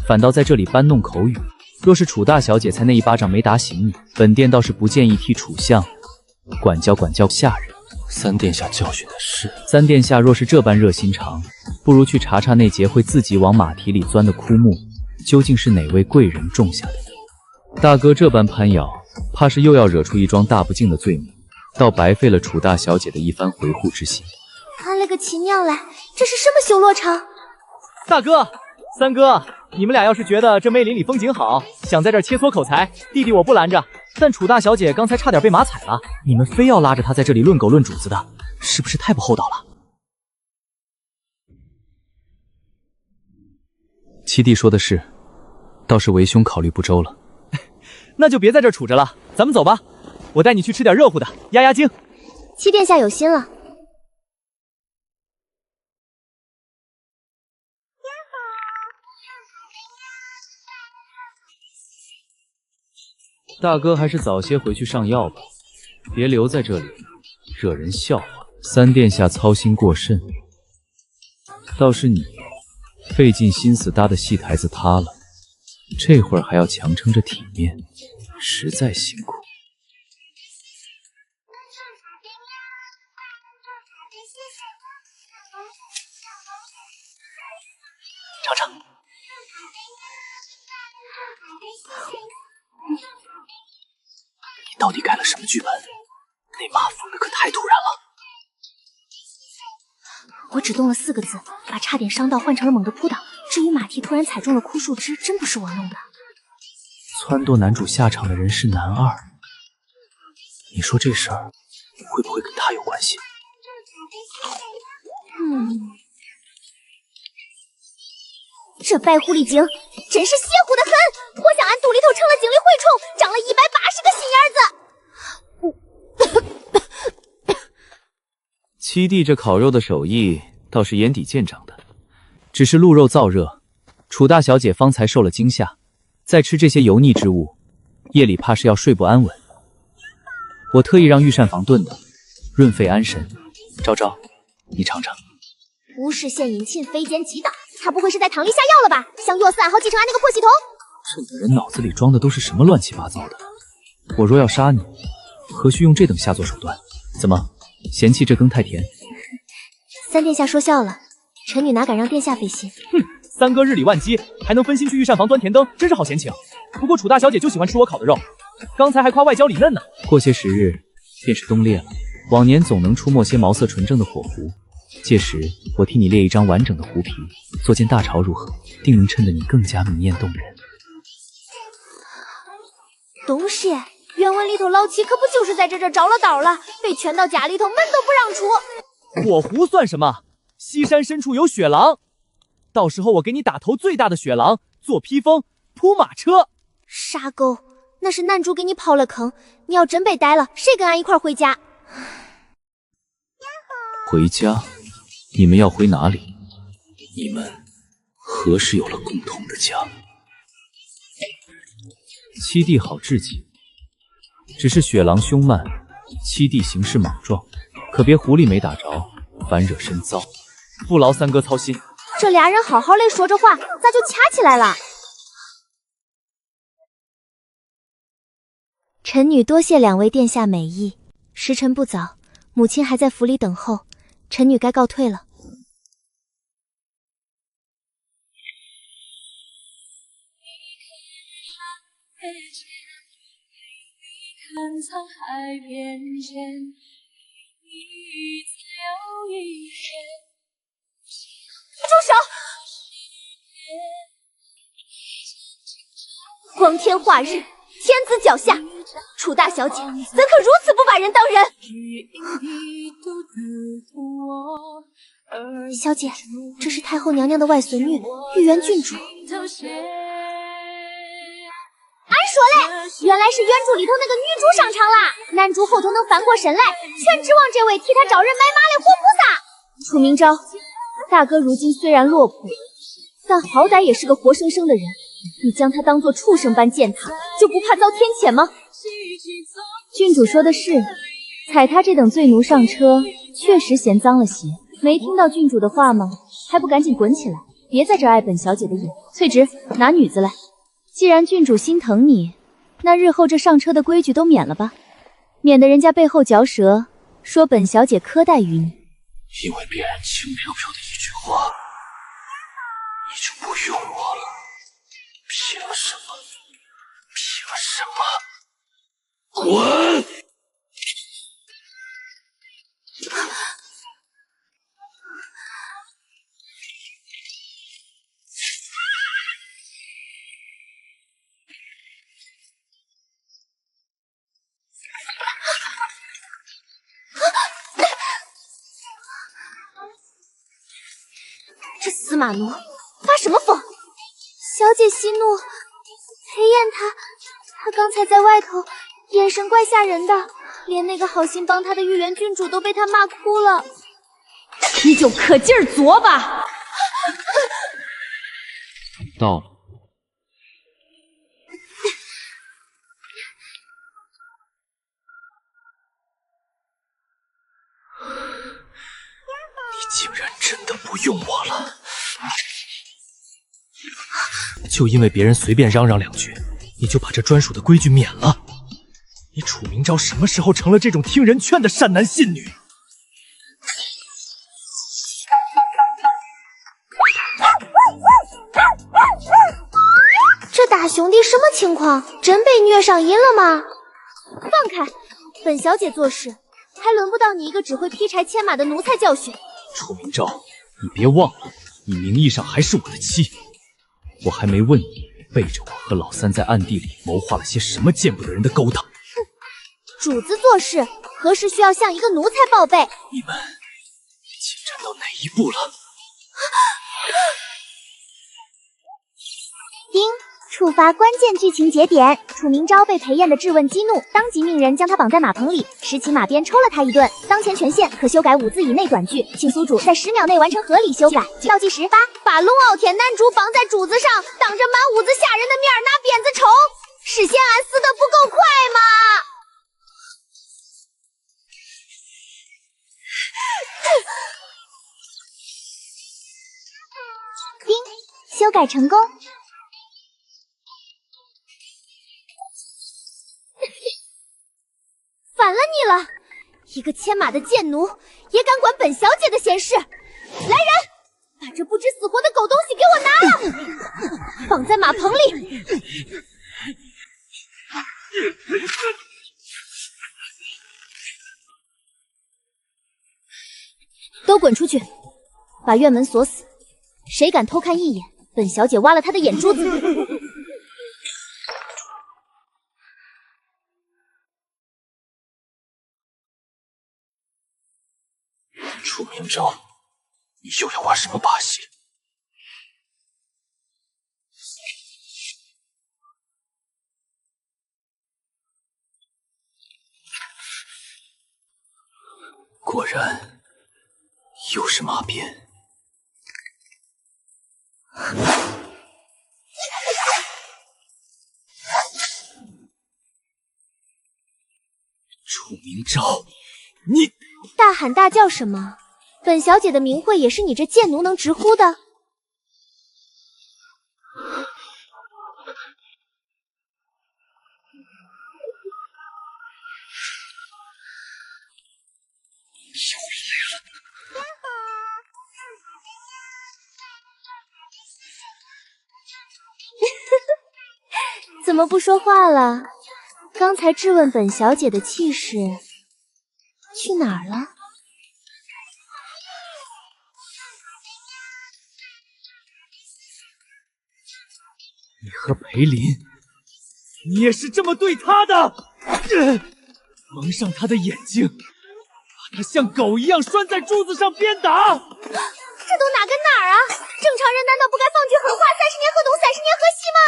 反倒在这里搬弄口语。若是楚大小姐才那一巴掌没打醒你，本殿倒是不建议替楚相管教下人。三殿下教训的是，三殿下若是这般热心肠，不如去查查那节会自己往马蹄里钻的枯木，究竟是哪位贵人种下的呢？大哥这般攀咬，怕是又要惹出一桩大不敬的罪名，倒白费了楚大小姐的一番维护之心。俺了个亲娘嘞，这是什么修罗场？大哥，三哥，你们俩要是觉得这梅林里风景好，想在这儿切磋口才，弟弟我不拦着。但楚大小姐刚才差点被马踩了，你们非要拉着她在这里论狗论主子的，是不是太不厚道了？七弟说的是，倒是为兄考虑不周了。那就别在这儿杵着了，咱们走吧，我带你去吃点热乎的，压压惊。七殿下有心了。大哥还是早些回去上药吧，别留在这里惹人笑话。三殿下操心过甚，倒是你费尽心思搭的戏台子塌了，这会儿还要强撑着体面，实在辛苦。尝尝。你到底改了什么剧本？那马疯的可太太突然了。我只动了4个字，把差点伤到换成了猛地扑倒。至于马蹄突然踩中了枯树枝，真不是我弄的。撺掇男主下场的人是男二，你说这事儿会不会跟他有关系？这败狐狸精真是邪乎的很！我想俺肚里头成了精力蛔虫，长了180个心眼子。七弟这烤肉的手艺倒是眼底见长的，只是鹿肉燥热，楚大小姐方才受了惊吓，再吃这些油腻之物，夜里怕是要睡不安稳。我特意让御膳房炖的，润肺安神。昭昭，你尝尝。无事献殷勤，非奸即盗，他不会是在汤里下药了吧？想药死俺好继承俺那个破系统？这女人脑子里装的都是什么乱七八糟的？我若要杀你，何须用这等下作手段？怎么，嫌弃这羹太甜？三殿下说笑了，臣女哪敢让殿下费心？哼，三哥日理万机，还能分心去御膳房端甜灯，真是好闲情。不过楚大小姐就喜欢吃我烤的肉，刚才还夸外焦里嫩呢。过些时日，便是冬猎了。往年总能出没些毛色纯正的火狐，届时我替你猎一张完整的狐皮，做件大潮如何？定能衬得你更加明艳动人。东西，原文里头老七可不就是在这着了道了，被圈到家里头，门都不让出。火狐算什么？西山深处有雪狼，到时候我给你打头最大的雪狼，做披风，铺马车。傻狗，那是男主给你刨了坑，你要真被逮了，谁跟俺一块回家？回家？你们要回哪里？你们何时有了共同的家？七弟好志气，只是雪狼凶慢，七弟行事莽撞，可别狐狸没打着，反惹身遭。不劳三哥操心。这俩人好好的说着话，咋就掐起来了？臣女多谢两位殿下美意，时辰不早，母亲还在府里等候，臣女该告退了。沧海变迁，一次又一天。住手！光天化日，天子脚下，楚大小姐怎可如此不把人当人？小姐，这是太后娘娘的外孙女，玉元郡主。俺说嘞，原来是原著里头那个女主上场啦，男主后头能翻过身来，全指望这位替他招人买马的活菩萨。楚明昭，大哥如今虽然落魄，但好歹也是个活生生的人，你将他当作畜生般践踏，就不怕遭天谴吗？郡主说的是，踩他这等罪奴上车，确实嫌脏了些。没听到郡主的话吗？还不赶紧滚起来，别在这碍本小姐的眼。翠直，拿女子来。既然郡主心疼你，那日后这上车的规矩都免了吧，免得人家背后嚼舌，说本小姐苛待于你。因为别人轻飘飘的一句话，你就不用我了？凭什么？凭什么？滚！这司马奴发什么疯？小姐息怒，裴燕她刚才在外头，眼神怪吓人的，连那个好心帮她的玉元郡主都被她骂哭了。你就可劲儿作吧。到了。你竟然真的不用我了？就因为别人随便嚷嚷两句，你就把这专属的规矩免了？你楚明昭什么时候成了这种听人劝的善男信女？这大兄弟什么情况？真被虐上瘾了吗？放开！本小姐做事还还轮不到你一个只会劈柴牵马的奴才教训。楚明昭，你别忘了，你名义上还是我的妻。我还没问你，背着我和老三在暗地里谋划了些什么见不得人的勾当。主子做事，何时需要向一个奴才报备？你们进展到哪一步了？丁，触发关键剧情节点，楚明昭被裴燕的质问激怒，当即命人将他绑在马棚里，拾起马鞭抽了他一顿。当前权限可修改5字以内短句，请宿主在10秒内完成合理修改。倒计时8，把龙傲天男主绑在柱子上，当着满屋子下人的面拿鞭子抽，是嫌俺死的不够快吗？丁，修改成功。反了你了！一个牵马的贱奴，也敢管本小姐的闲事！来人，把这不知死活的狗东西给我拿了，绑在马棚里！都滚出去，把院门锁死。谁敢偷看一眼，本小姐挖了他的眼珠子！楚明昭，你又要玩什么把戏？果然，又是马鞭。楚明昭，你大喊大叫什么？本小姐的名讳也是你这贱奴能直呼的？怎么不说话了？刚才质问本小姐的气势去哪儿了？你和裴林，你也是这么对他的？蒙上他的眼睛，把他像狗一样拴在柱子上鞭打。这都哪跟哪儿啊？正常人难道不该放句狠话，30年河东，30年河西吗？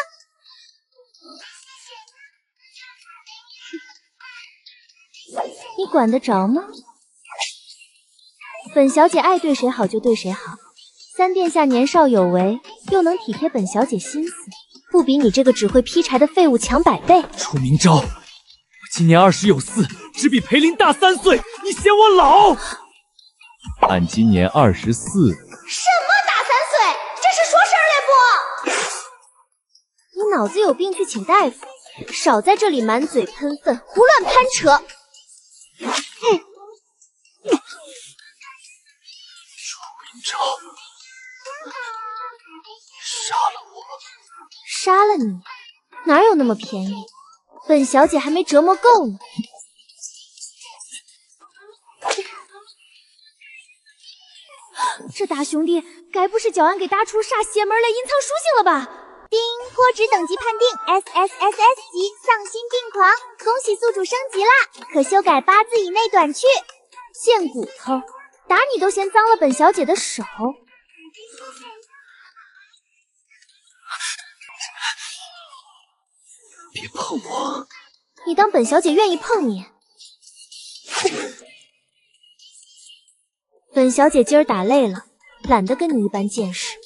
你管得着吗？本小姐爱对谁好就对谁好。三殿下年少有为，又能体贴本小姐心思，不比你这个只会劈柴的废物强100倍。楚明昭，我今年20有4，只比裴林大3岁，你嫌我老？俺今年24。什么大3岁？这是说事儿嘞不？你脑子有病，去请大夫，少在这里满嘴喷粪，胡乱攀扯。楚明昭，杀了我！杀了你？哪有那么便宜？本小姐还没折磨够呢。这大兄弟该不是叫俺给打出啥邪门来隐藏属性了吧？丁，破值等级判定 SSSS 级，丧心病狂。恭喜宿主升级啦！可修改8字以内短句。贱骨头，打你都嫌脏了本小姐的手。别碰我！你当本小姐愿意碰你？本小姐今儿打累了，懒得跟你一般见识。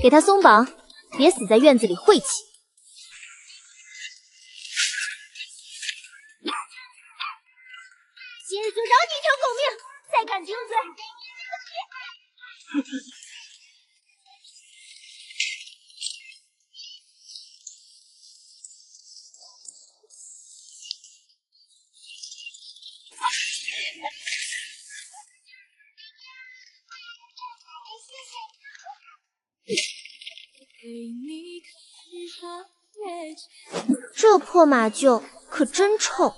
给他松绑，别死在院子里晦气。今日就饶你一条狗命，再敢顶嘴！这破马厩可真臭。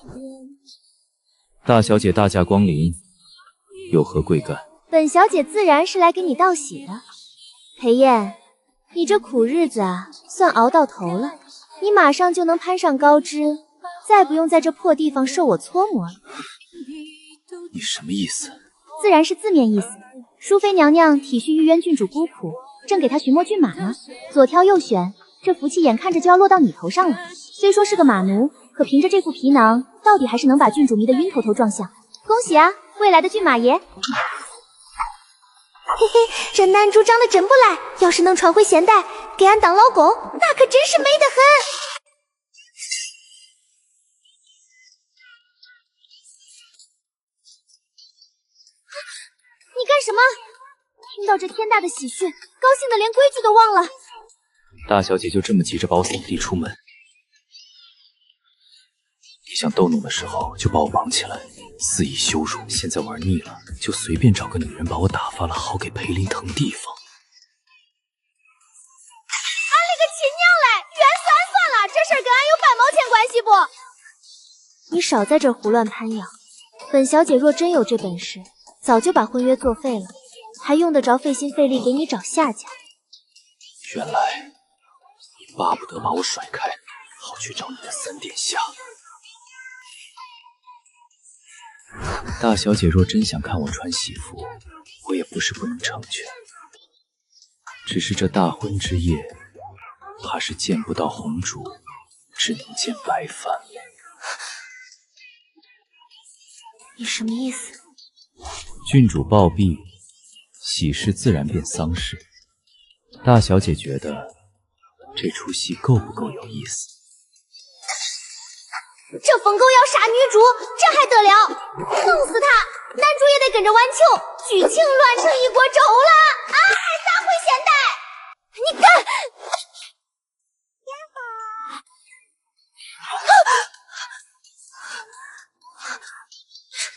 大小姐大驾光临，有何贵干？本小姐自然是来给你道喜的。裴燕，你这苦日子啊，算熬到头了。你马上就能攀上高枝，再不用在这破地方受我搓磨了。你什么意思？自然是字面意思。淑妃娘娘体恤玉渊郡主孤苦，正给她寻摸骏马呢，左挑右选，这福气眼看着就要落到你头上了。虽说是个马奴，可凭着这副皮囊，到底还是能把郡主迷得晕头头撞相。恭喜啊，未来的骏马爷！嘿嘿，这男主长得真不赖，要是能传回现代，给俺当老公，那可真是美得很。你干什么？听到这天大的喜讯，高兴的连规矩都忘了。大小姐就这么急着把我扫地出门？你想逗弄的时候就把我绑起来，肆意羞辱。现在玩腻了，就随便找个女人把我打发了，好给裴林腾地方。俺勒个亲娘嘞！冤算了，这事儿跟俺有半毛钱关系不？你少在这儿胡乱攀咬。本小姐若真有这本事，早就把婚约作废了，还用得着费心费力给你找下家？原来你巴不得把我甩开，好去找你的三殿下。大小姐若真想看我穿喜服，我也不是不能成全，只是这大婚之夜，怕是见不到红烛，只能见白帆了。你什么意思？郡主暴毙，喜事自然变丧事。大小姐觉得这出戏够不够有意思？这疯狗要杀女主，这还得了？弄死他，男主也得跟着玩球，剧情乱成一锅粥了！啊，撒回现代！你干！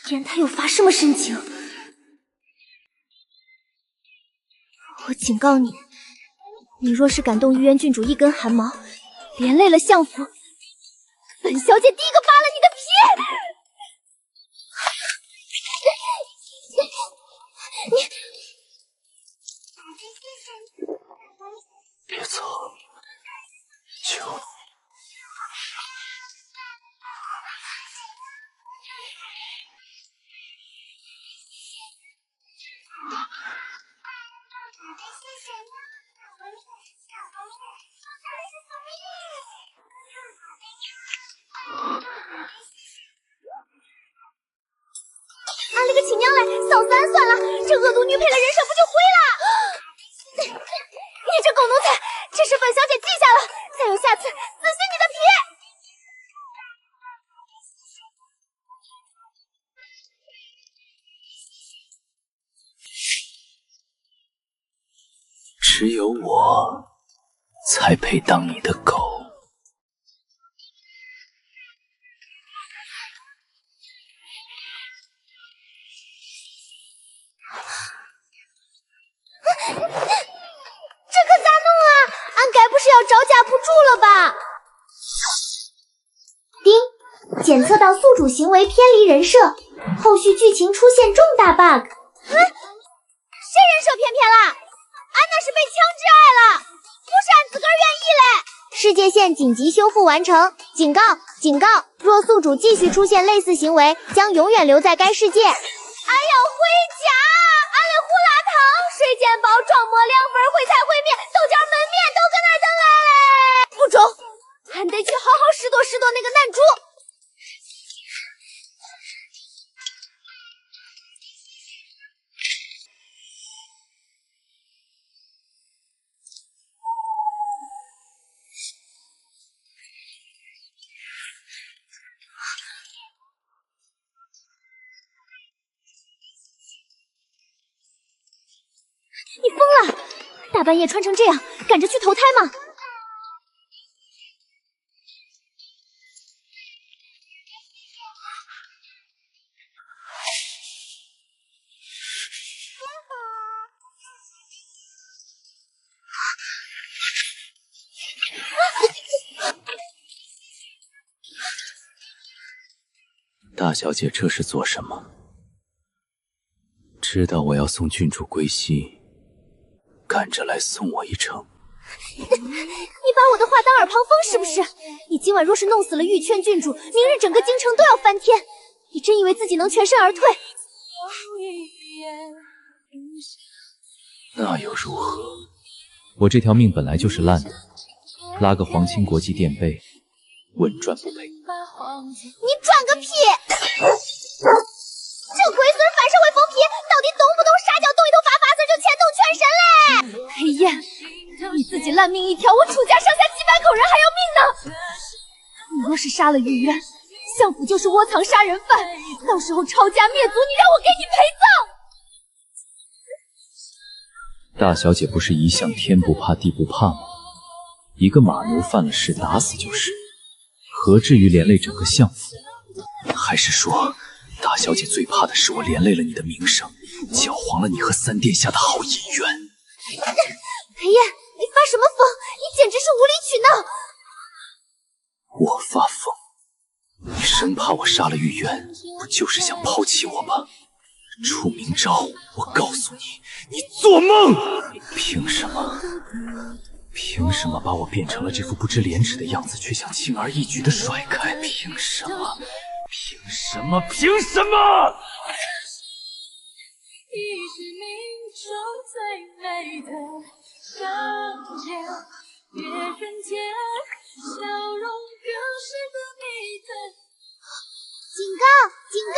这天他又发什么神经？我警告你，你若是敢动玉渊郡主一根汗毛，连累了相府，本小姐第一个扒了你的皮！别走，求你。俺勒个亲娘嘞，扫三算了，这恶毒女配的人设不就毁了？你这狗奴才，这事本小姐记下了，再有下次，自寻你的皮！只有我才配当你的狗。这可咋弄啊？俺该不是要招架不住了吧？丁，检测到宿主行为偏离人设，后续剧情出现重大 bug。谁人设偏偏啦？俺那是被强制爱了，不是俺自个儿愿意嘞。世界线紧急修复完成，警告！警告！若宿主继续出现类似行为，将永远留在该世界。俺要回家，俺的胡辣汤、水煎包、壮馍凉粉、烩菜烩面、豆角焖面都搁那儿等俺嘞。不中，俺得去好好拾掇拾掇那个男主。你疯了！大半夜穿成这样，赶着去投胎吗？大大小姐这是做什么？知道我要送郡主归西，赶着来送我一程。你把我的话当耳旁风是不是？你今晚若是弄死了玉圈郡主，明日整个京城都要翻天。你真以为自己能全身而退？那又如何？我这条命本来就是烂的，拉个皇亲国戚垫背，稳赚不赔。你赚个屁！这龟孙反社会疯皮，到底懂不懂傻脚动一头发发丝就牵动全身嘞？黑燕，你自己烂命一条，我楚家上下几百口人还要命呢！你若是杀了玉渊，相府就是窝藏杀人犯，到时候抄家灭族，你让我给你陪葬！大小姐不是一向天不怕地不怕吗？一个马奴犯了事，打死就是，何至于连累整个相府？还是说，大小姐最怕的是我连累了你的名声，搅黄了你和三殿下的好姻缘？裴燕，你发什么疯？你简直是无理取闹！我发疯？你生怕我杀了玉渊，不就是想抛弃我吗？楚明昭，我告诉你，你做梦！凭什么？凭什么把我变成了这副不知廉耻的样子，却想轻而易举的甩开？凭什么？凭什么？凭什么？警告！警告！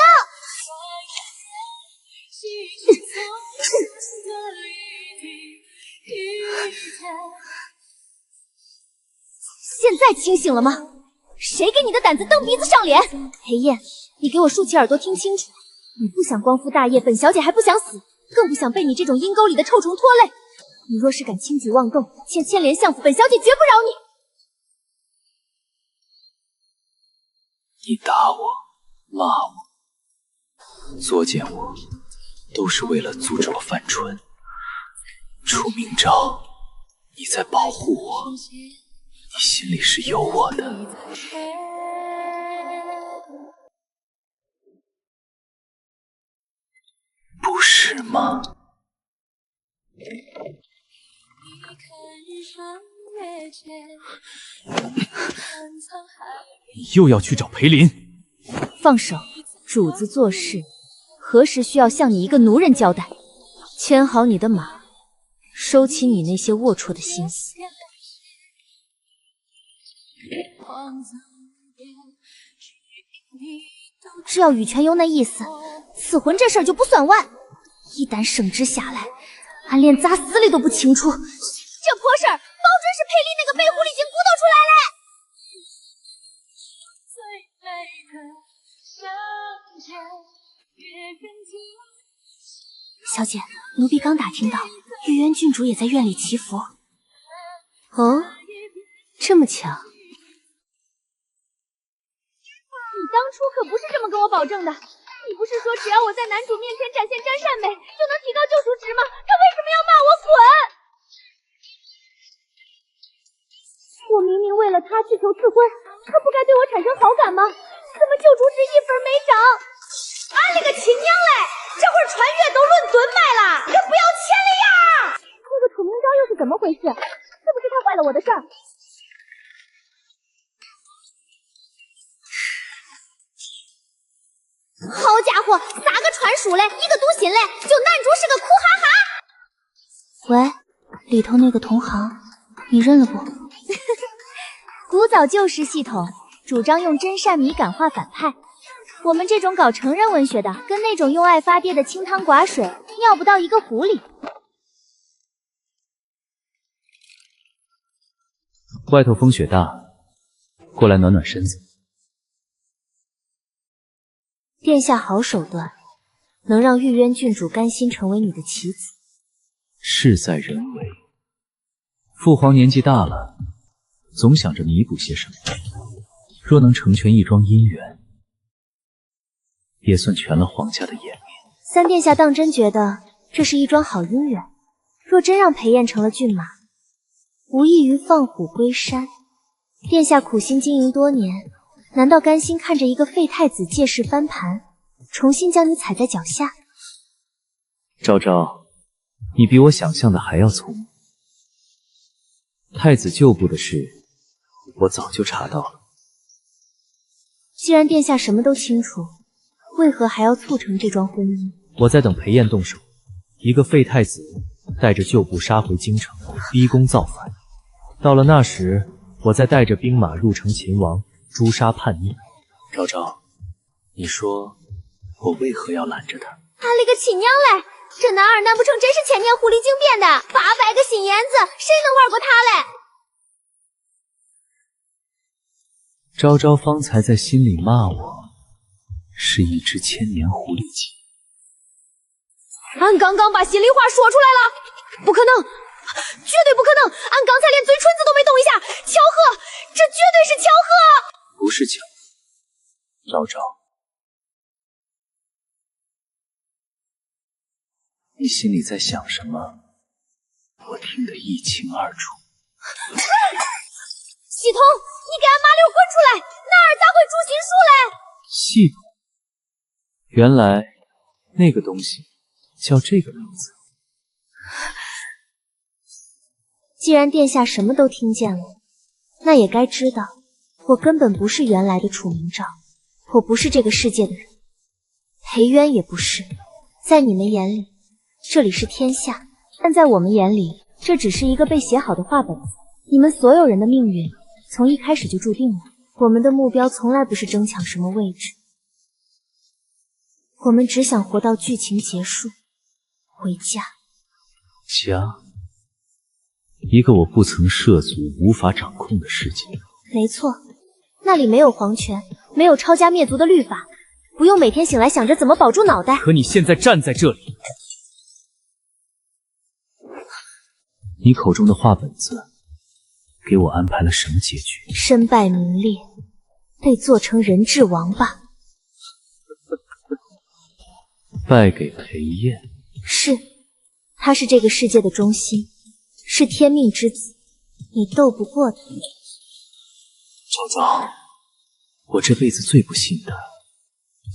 现在清醒了吗？谁给你的胆子蹬鼻子上脸？裴燕，你给我竖起耳朵听清楚，你不想光复大业，本小姐还不想死，更不想被你这种阴沟里的臭虫拖累。你若是敢轻举妄动，牵连相府，本小姐绝不饶你。你打我，骂我，作践我，都是为了阻止我犯蠢。楚明昭，你在保护我，你心里是有我的。不是吗？你又要去找裴林？放手！主子做事，何时需要向你一个奴人交代？牵好你的马，收起你那些龌龊的心思。只要羽泉有那意思，死魂这事儿就不算完。一旦圣旨下来，俺连砸死里都不清楚。这破事儿，保准是裴丽那个背狐狸精鼓捣出来嘞！小姐，奴婢刚打听到，玉渊郡主也在院里祈福。哦，这么巧。你当初可不是这么跟我保证的。你不是说只要我在男主面前展现真善美，就能提高救赎值吗？他为什么要骂我滚？我明明为了他去求赐婚，他不该对我产生好感吗？怎么救赎值一分没涨？俺勒个亲娘嘞！这会儿穿越都论吨卖了，这不要钱了呀！那个楚明昭又是怎么回事？是不是他坏了我的事儿？好家伙，撒个传书嘞，一个读心嘞，就男主是个苦哈哈。喂，里头那个同行，你认了不？古早旧时系统主张用真善美感化反派，我们这种搞成人文学的，跟那种用爱发电的清汤寡水尿不到一个壶里。外头风雪大，过来暖暖身子。殿下好手段，能让玉渊郡主甘心成为你的棋子。事在人为，父皇年纪大了，总想着弥补些什么。若能成全一桩姻缘，也算全了皇家的颜面。三殿下当真觉得这是一桩好姻缘？若真让裴燕成了骏马，无异于放虎归山。殿下苦心经营多年，难道甘心看着一个废太子借势翻盘，重新将你踩在脚下？昭昭，你比我想象的还要聪明。太子旧部的事，我早就查到了。既然殿下什么都清楚，为何还要促成这桩婚姻？我在等裴燕动手，一个废太子带着旧部杀回京城，逼宫造反。到了那时，我再带着兵马入城擒王，诛杀叛逆。昭昭，你说我为何要拦着他？他勒个亲娘嘞！这男儿难不成真是千年狐狸精变的？800个心眼子，谁能玩过他嘞？昭昭方才在心里骂我是一只千年狐狸精。俺刚刚把心里话说出来了，不可能，绝对不可能！俺刚才连嘴唇子都没动一下，巧合，这绝对是巧合！不是巧合，昭昭，你心里在想什么？我听得一清二楚。系统，你给俺麻溜滚出来！那儿咋会诛心术嘞？系统，原来那个东西叫这个名字。既然殿下什么都听见了，那也该知道，我根本不是原来的楚明昭，我不是这个世界的人，裴渊也不是。在你们眼里，这里是天下，但在我们眼里，这只是一个被写好的话本子。你们所有人的命运从一开始就注定了。我们的目标从来不是争抢什么位置，我们只想活到剧情结束，回家。家，一个我不曾涉足、无法掌控的世界。没错，那里没有皇权，没有抄家灭族的律法，不用每天醒来想着怎么保住脑袋。可你现在站在这里，你口中的话本子给我安排了什么结局？身败名裂，被做成人质王八。败给裴燕。是，他是这个世界的中心，是天命之子，你斗不过的。昭昭，我这辈子最不信的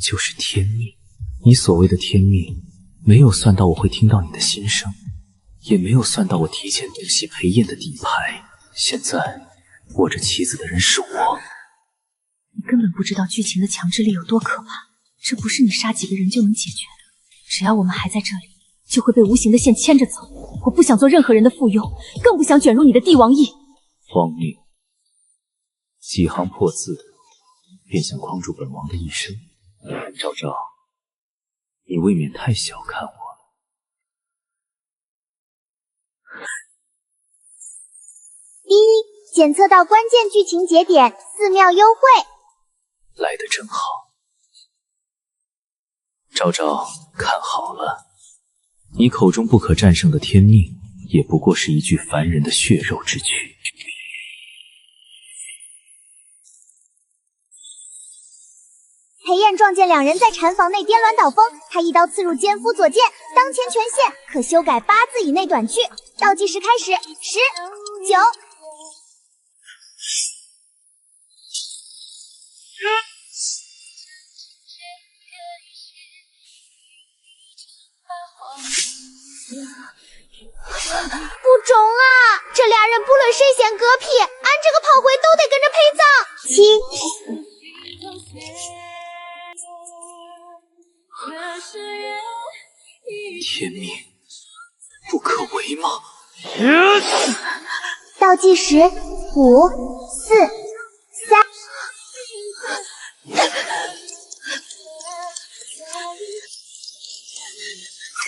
就是天命。你所谓的天命，没有算到我会听到你的心声，也没有算到我提前洞悉裴燕的底牌。现在握着棋子的人是我。你根本不知道剧情的强制力有多可怕，这不是你杀几个人就能解决的。只要我们还在这里，就会被无形的线牵着走。我不想做任何人的附庸，更不想卷入你的帝王意。荒谬！几行破字，便想框住本王的一生。昭昭，你未免太小看我了。检测到关键剧情节点，4秒优惠。来得正好。昭昭，看好了，你口中不可战胜的天命，也不过是一具凡人的血肉之躯。裴燕撞见2人在禅房内颠鸾倒凤，他一刀刺入奸夫左剑，当前权限可修改8字以内短句。倒计时开始，10、9。不中啊！这俩人不论谁先嗝屁，俺这个炮灰都得跟着陪葬。天命不可违吗？倒计时5、4、3。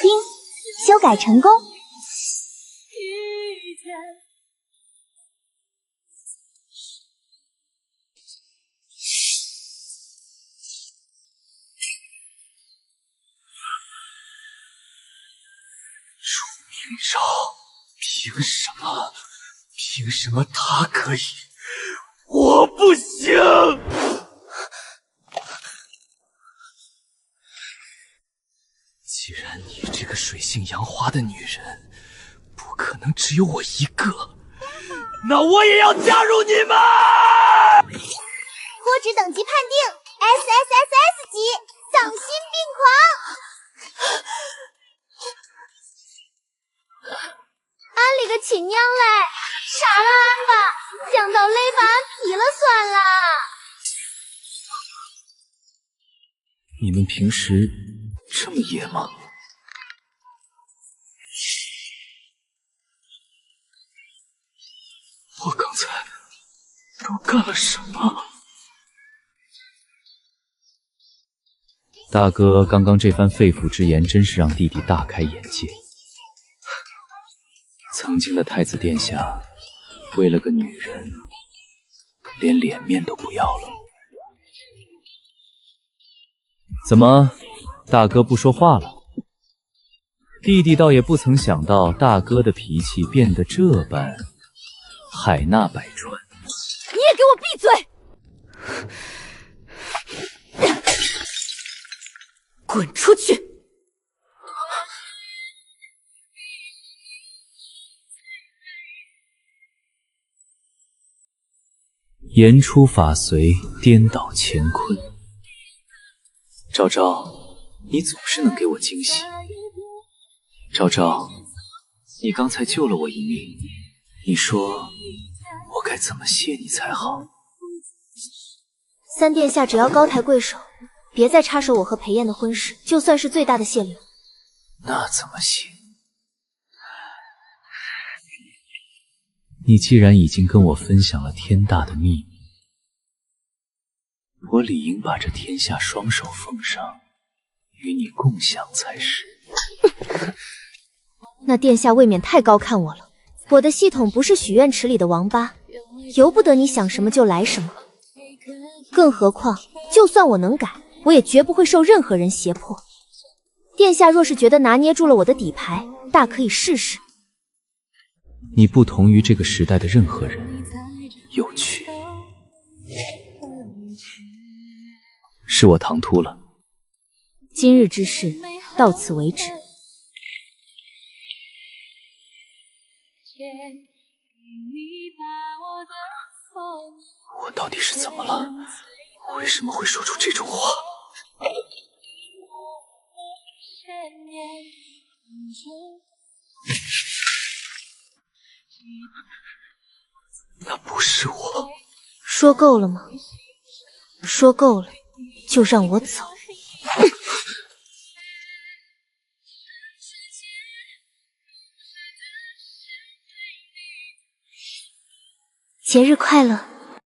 叮，修改成功。明昭，凭什么？凭什么他可以，我不行？既然你这个水性杨花的女人，不可能只有我一个，那我也要加入你们！脱脂等级判定 SSSS 级，丧心病狂。俺勒个亲娘嘞！杀了俺吧！想到雷把俺劈了算了。你们平时这么野吗？我刚才都干了什么？大哥刚刚这番肺腑之言，真是让弟弟大开眼界。曾经的太子殿下，为了个女人，连脸面都不要了。怎么，大哥不说话了？弟弟倒也不曾想到，大哥的脾气变得这般海纳百川。你也给我闭嘴！滚出去！言出法随，颠倒乾坤。昭昭，你总是能给我惊喜。昭昭，你刚才救了我一命，你说我该怎么谢你才好？三殿下只要高抬贵手，别再插手我和裴燕的婚事，就算是最大的谢礼了。那怎么行？你既然已经跟我分享了天大的秘密，我理应把这天下双手奉上，与你共享才是。那殿下未免太高看我了。我的系统不是许愿池里的王八，由不得你想什么就来什么。更何况，就算我能改，我也绝不会受任何人胁迫。殿下若是觉得拿捏住了我的底牌，大可以试试。你不同于这个时代的任何人，有趣。是我唐突了。今日之事到此为止。我到底是怎么了？为什么会说出这种话？那不是我。说够了吗？说够了，就让我走。节日快乐。